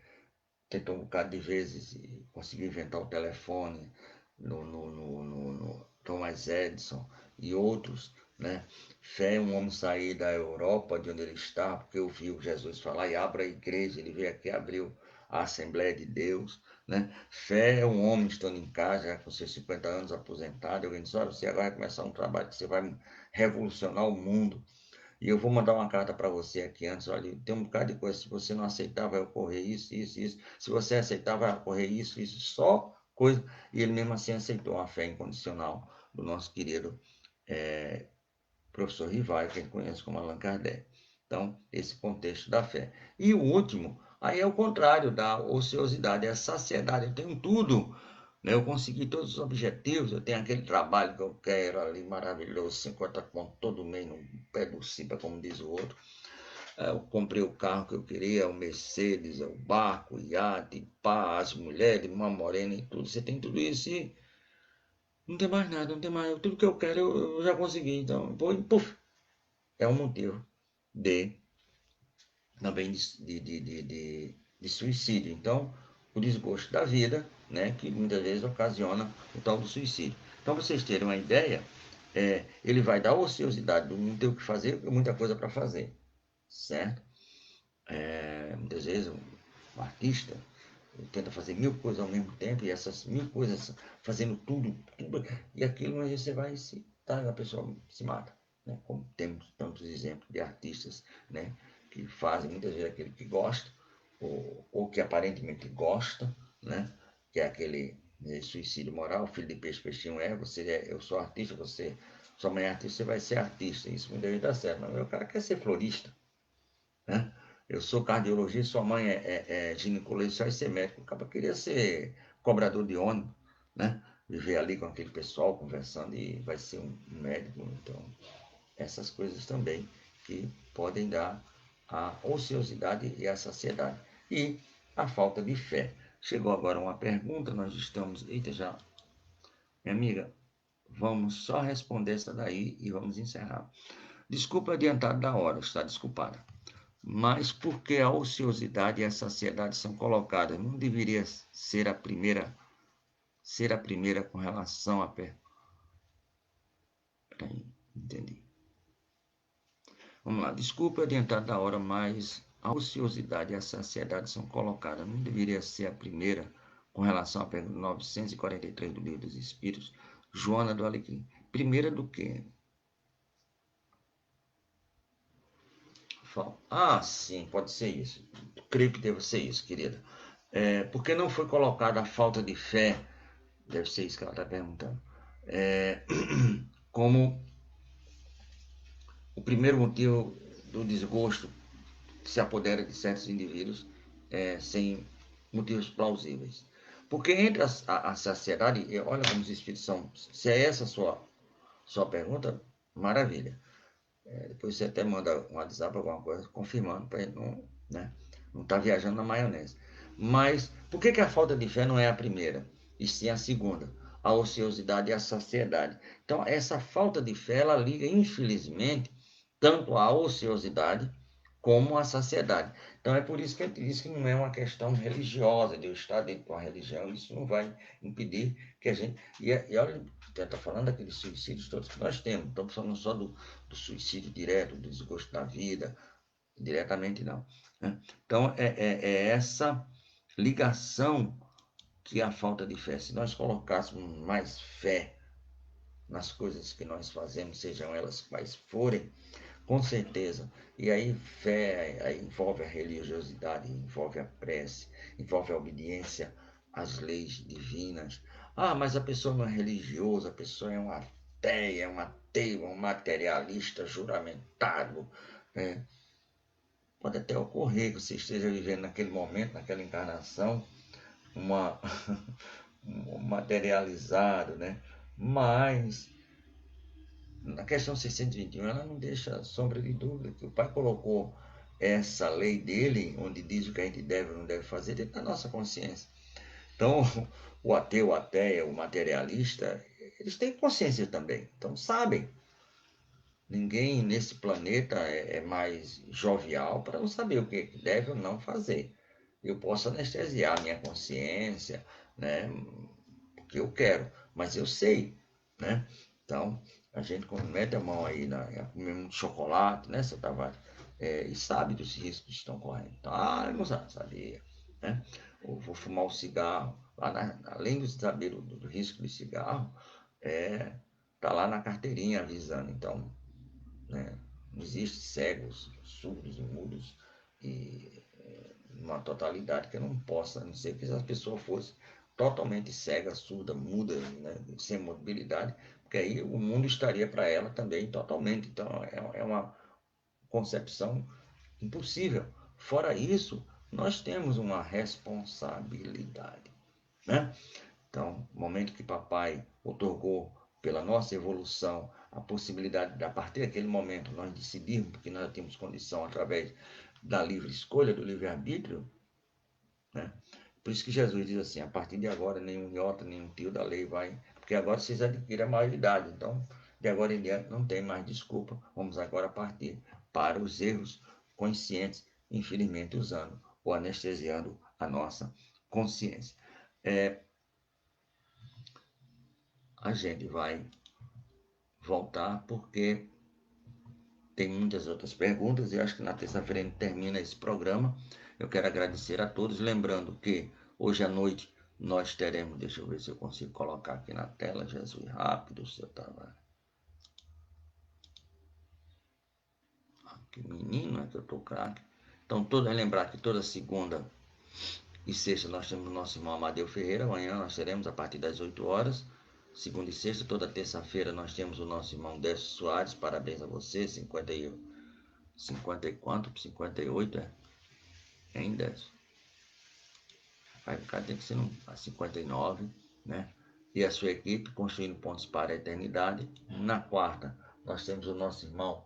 tentou um bocado de vezes e conseguiu inventar o telefone, no Thomas Edison e outros, né? Fé é um homem sair da Europa, de onde ele está, porque ouviu Jesus falar e abre a igreja, ele veio aqui, abriu a Assembleia de Deus, né? Fé é um homem estando em casa, já com seus 50 anos aposentado, alguém diz, olha, você agora vai começar um trabalho que você vai revolucionar o mundo. E eu vou mandar uma carta para você aqui antes, olha, tem um bocado de coisa, se você não aceitar vai ocorrer isso, isso, isso. Se você aceitar vai ocorrer isso, isso, só coisa. E ele mesmo assim aceitou a fé incondicional do nosso querido professor Rivaio, que a gente conhece como Allan Kardec. Então, esse contexto da fé. E o último, aí é o contrário da ociosidade, é a saciedade. Eu tenho tudo, né? Eu consegui todos os objetivos, eu tenho aquele trabalho que eu quero ali, maravilhoso, 50 conto todo mês no pé do cipa, como diz o outro. Eu comprei o carro que eu queria, o Mercedes, o barco, o iate, pá, as mulheres, uma morena e tudo. Você tem tudo isso e não tem mais nada, não tem mais. Tudo que eu quero eu já consegui. Então, puf, é um motivo de também de suicídio. Então, o desgosto da vida, né, que muitas vezes ocasiona o tal do suicídio. Então, para vocês terem uma ideia, ele vai dar ociosidade do não ter o que fazer, muita coisa para fazer, certo? Muitas vezes um artista tenta fazer 1000 coisas ao mesmo tempo, e essas 1000 coisas fazendo tudo, e aquilo, mas você vai se, tá, a pessoa se mata, né? Como temos tantos exemplos de artistas, né, que fazem muitas vezes aquele que gosta, ou que aparentemente gosta, né, que é aquele suicídio moral, filho de peixe, peixinho eu sou artista, sua mãe é artista, você vai ser artista, isso muitas vezes dá certo, mas o cara quer ser florista, né? Eu sou cardiologista, sua mãe é ginecologista, vai ser médico. O cara queria ser cobrador de ônibus, né? Viver ali com aquele pessoal conversando e vai ser um médico. Então, essas coisas também que podem dar a ociosidade e a saciedade. E a falta de fé. Chegou agora uma pergunta, nós estamos... Eita, já... Minha amiga, vamos só responder essa daí e vamos encerrar. Desculpa adiantado da hora, está desculpada. Mas por que a ociosidade e a saciedade são colocadas? Não deveria ser a primeira com relação a... Peraí, entendi. Vamos lá. Desculpe adiantar da hora, mas a ociosidade e a saciedade são colocadas. Não deveria ser a primeira com relação à pergunta 943 do Livro dos Espíritos, Joana do Alecrim. Primeira do quê? Ah, sim, pode ser isso. Creio que deve ser isso, querida. Porque não foi colocada a falta de fé, deve ser isso que ela está perguntando, como o primeiro motivo do desgosto que se apodera de certos indivíduos sem motivos plausíveis. Porque entre a saciedade, olha como os espíritos são, se é essa a sua pergunta, maravilha. Depois você até manda um WhatsApp, alguma coisa, confirmando, para ele não tá viajando na maionese. Mas por que a falta de fé não é a primeira, e sim a segunda? A ociosidade e a saciedade. Então, essa falta de fé, ela liga, infelizmente, tanto à ociosidade como à saciedade. Então, é por isso que a gente diz que não é uma questão religiosa, de eu estar dentro de uma religião, isso não vai impedir que a gente... E olha, você está falando daqueles suicídios todos que nós temos, estamos falando só do suicídio direto, do desgosto da vida, diretamente não. né? Então, é essa ligação que é a falta de fé. Se nós colocássemos mais fé nas coisas que nós fazemos, sejam elas quais forem, com certeza. E aí fé aí envolve a religiosidade, envolve a prece, envolve a obediência às leis divinas. Ah, mas a pessoa não é religiosa, a pessoa é um ateia, é um ateu, é um materialista juramentado. Né? Pode até ocorrer que você esteja vivendo naquele momento, naquela encarnação, uma um materializado, né? Mas na questão 621, ela não deixa sombra de dúvida que o Pai colocou essa lei dele, onde diz o que a gente deve ou não deve fazer, dentro da nossa consciência. Então, o ateu, o ateia, o materialista, eles têm consciência também, então sabem. Ninguém nesse planeta é mais jovial para não saber o que deve ou não fazer. Eu posso anestesiar minha consciência, né? Porque eu quero, mas eu sei, né? Então, a gente quando mete a mão aí na comer muito chocolate, né, seu Tavares? E sabe dos riscos que estão correndo. Então, eu não sabia, né? Ou vou fumar um cigarro, além de saber do risco de cigarro, tá lá na carteirinha avisando. Então, né, não existe cegos, surdos e mudos e uma totalidade que eu não possa, a não ser que as pessoas fossem totalmente cega, surda, muda, né, sem mobilidade, porque aí o mundo estaria para ela também totalmente. Então é uma concepção impossível. Fora isso, nós temos uma responsabilidade, né? Então, no momento que papai otorgou pela nossa evolução a possibilidade de, a partir daquele momento, nós decidirmos, porque nós temos condição através da livre escolha, do livre-arbítrio, né? Por isso que Jesus diz assim, a partir de agora nenhum iota, nenhum tio da lei vai, porque agora vocês adquirem a maioridade, então de agora em diante não tem mais desculpa, vamos agora partir para os erros conscientes, infelizmente usando ou anestesiando a nossa consciência. A gente vai voltar porque tem muitas outras perguntas e acho que na terça-feira a gente termina esse programa. Eu quero agradecer a todos, lembrando que hoje à noite nós teremos, deixa eu ver se eu consigo colocar aqui na tela, Jesus, rápido, seu Tavares. Que menino, é que eu tô craque. Então, lembrar que toda segunda e sexta nós temos o nosso irmão Amadeu Ferreira. Amanhã nós teremos a partir das 8 horas. Segunda e sexta, toda terça-feira nós temos o nosso irmão Décio Soares. Parabéns a você, 50 e quanto? 58, Em Décio? Vai ficar, tem que ser a 59, né? E a sua equipe construindo pontos para a eternidade. Na quarta, nós temos o nosso irmão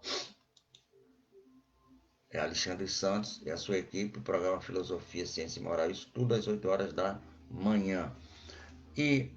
Alexandre Santos e a sua equipe, o programa Filosofia, Ciência e Moral, estudo às 8 horas da manhã. E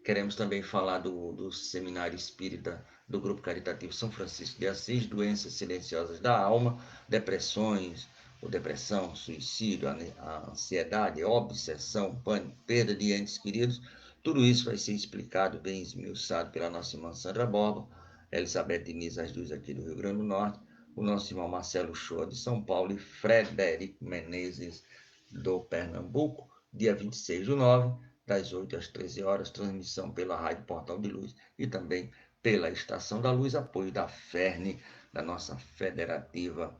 queremos também falar do Seminário Espírita do Grupo Caritativo São Francisco de Assis, doenças silenciosas da alma, depressões, ou depressão, suicídio, a ansiedade, a obsessão, pânico, perda de entes queridos. Tudo isso vai ser explicado, bem esmiuçado pela nossa irmã Sandra Borba, Elizabeth Diniz, as duas aqui do Rio Grande do Norte, o nosso irmão Marcelo Shoa de São Paulo e Frederico Menezes do Pernambuco, dia 26/9, das 8 às 13 horas, transmissão pela Rádio Portal de Luz e também pela Estação da Luz, apoio da FERN, da nossa Federativa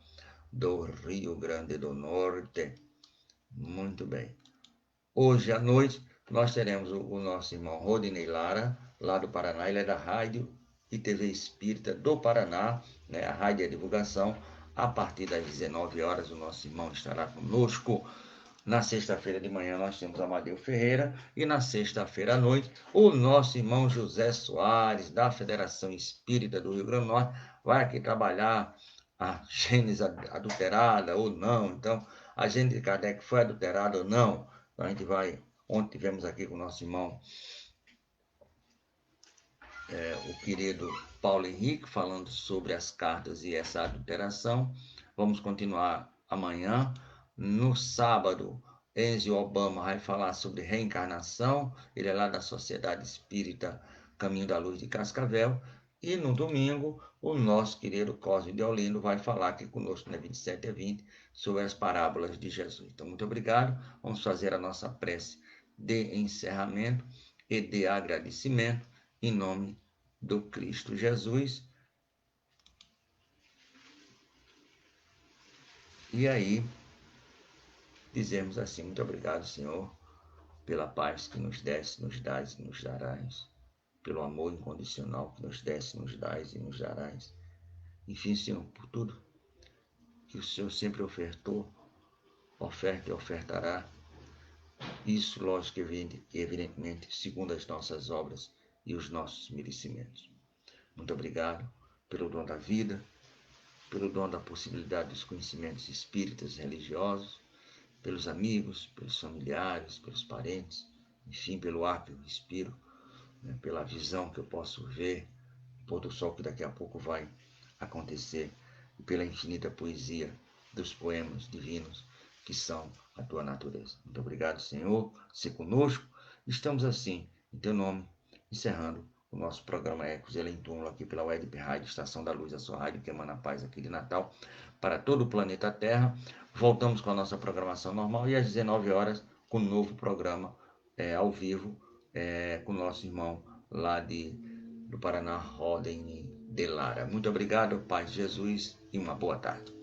do Rio Grande do Norte. Muito bem. Hoje à noite nós teremos o nosso irmão Rodinei Lara, lá do Paraná. Ele é da Rádio e TV Espírita do Paraná, né? A Rádio e a Divulgação. A partir das 19 horas o nosso irmão estará conosco. Na sexta-feira de manhã nós temos Amadeu Ferreira e na sexta-feira à noite o nosso irmão José Soares, da Federação Espírita do Rio Grande do Norte, vai aqui trabalhar a Gênese adulterada ou não. Então, a Gênese de Kardec foi adulterada ou não? Então, a gente vai... Ontem tivemos aqui com o nosso irmão, o querido Paulo Henrique, falando sobre as cartas e essa adulteração. Vamos continuar amanhã. No sábado, Enzo Obama vai falar sobre reencarnação. Ele é lá da Sociedade Espírita Caminho da Luz de Cascavel. E no domingo, o nosso querido Cosme de Olindo vai falar aqui conosco, na 27 a 20, sobre as parábolas de Jesus. Então, muito obrigado. Vamos fazer a nossa prece de encerramento e de agradecimento em nome do Cristo Jesus. E aí, dizemos assim: muito obrigado, Senhor, pela paz que nos desse, nos dás e nos darás, pelo amor incondicional que nos desse, nos dás e nos darás. Enfim, Senhor, por tudo que o Senhor sempre ofertou, oferta e ofertará. Isso, lógico, evidentemente, segundo as nossas obras e os nossos merecimentos. Muito obrigado pelo dom da vida, pelo dom da possibilidade dos conhecimentos espíritas e religiosos, pelos amigos, pelos familiares, pelos parentes, enfim, pelo ar que eu respiro, né, pela visão que eu posso ver, o pôr do sol que daqui a pouco vai acontecer, e pela infinita poesia dos poemas divinos que são a tua natureza. Muito obrigado, Senhor, se conosco. Estamos assim, em teu nome, encerrando o nosso programa Ecos Ele em Túmulo aqui pela Web Rádio Estação da Luz, a sua rádio que emana paz aqui de Natal para todo o planeta Terra. Voltamos com a nossa programação normal e às 19 horas com um novo programa ao vivo com o nosso irmão lá do Paraná, Rodney de Lara. Muito obrigado, Pai Jesus, e uma boa tarde.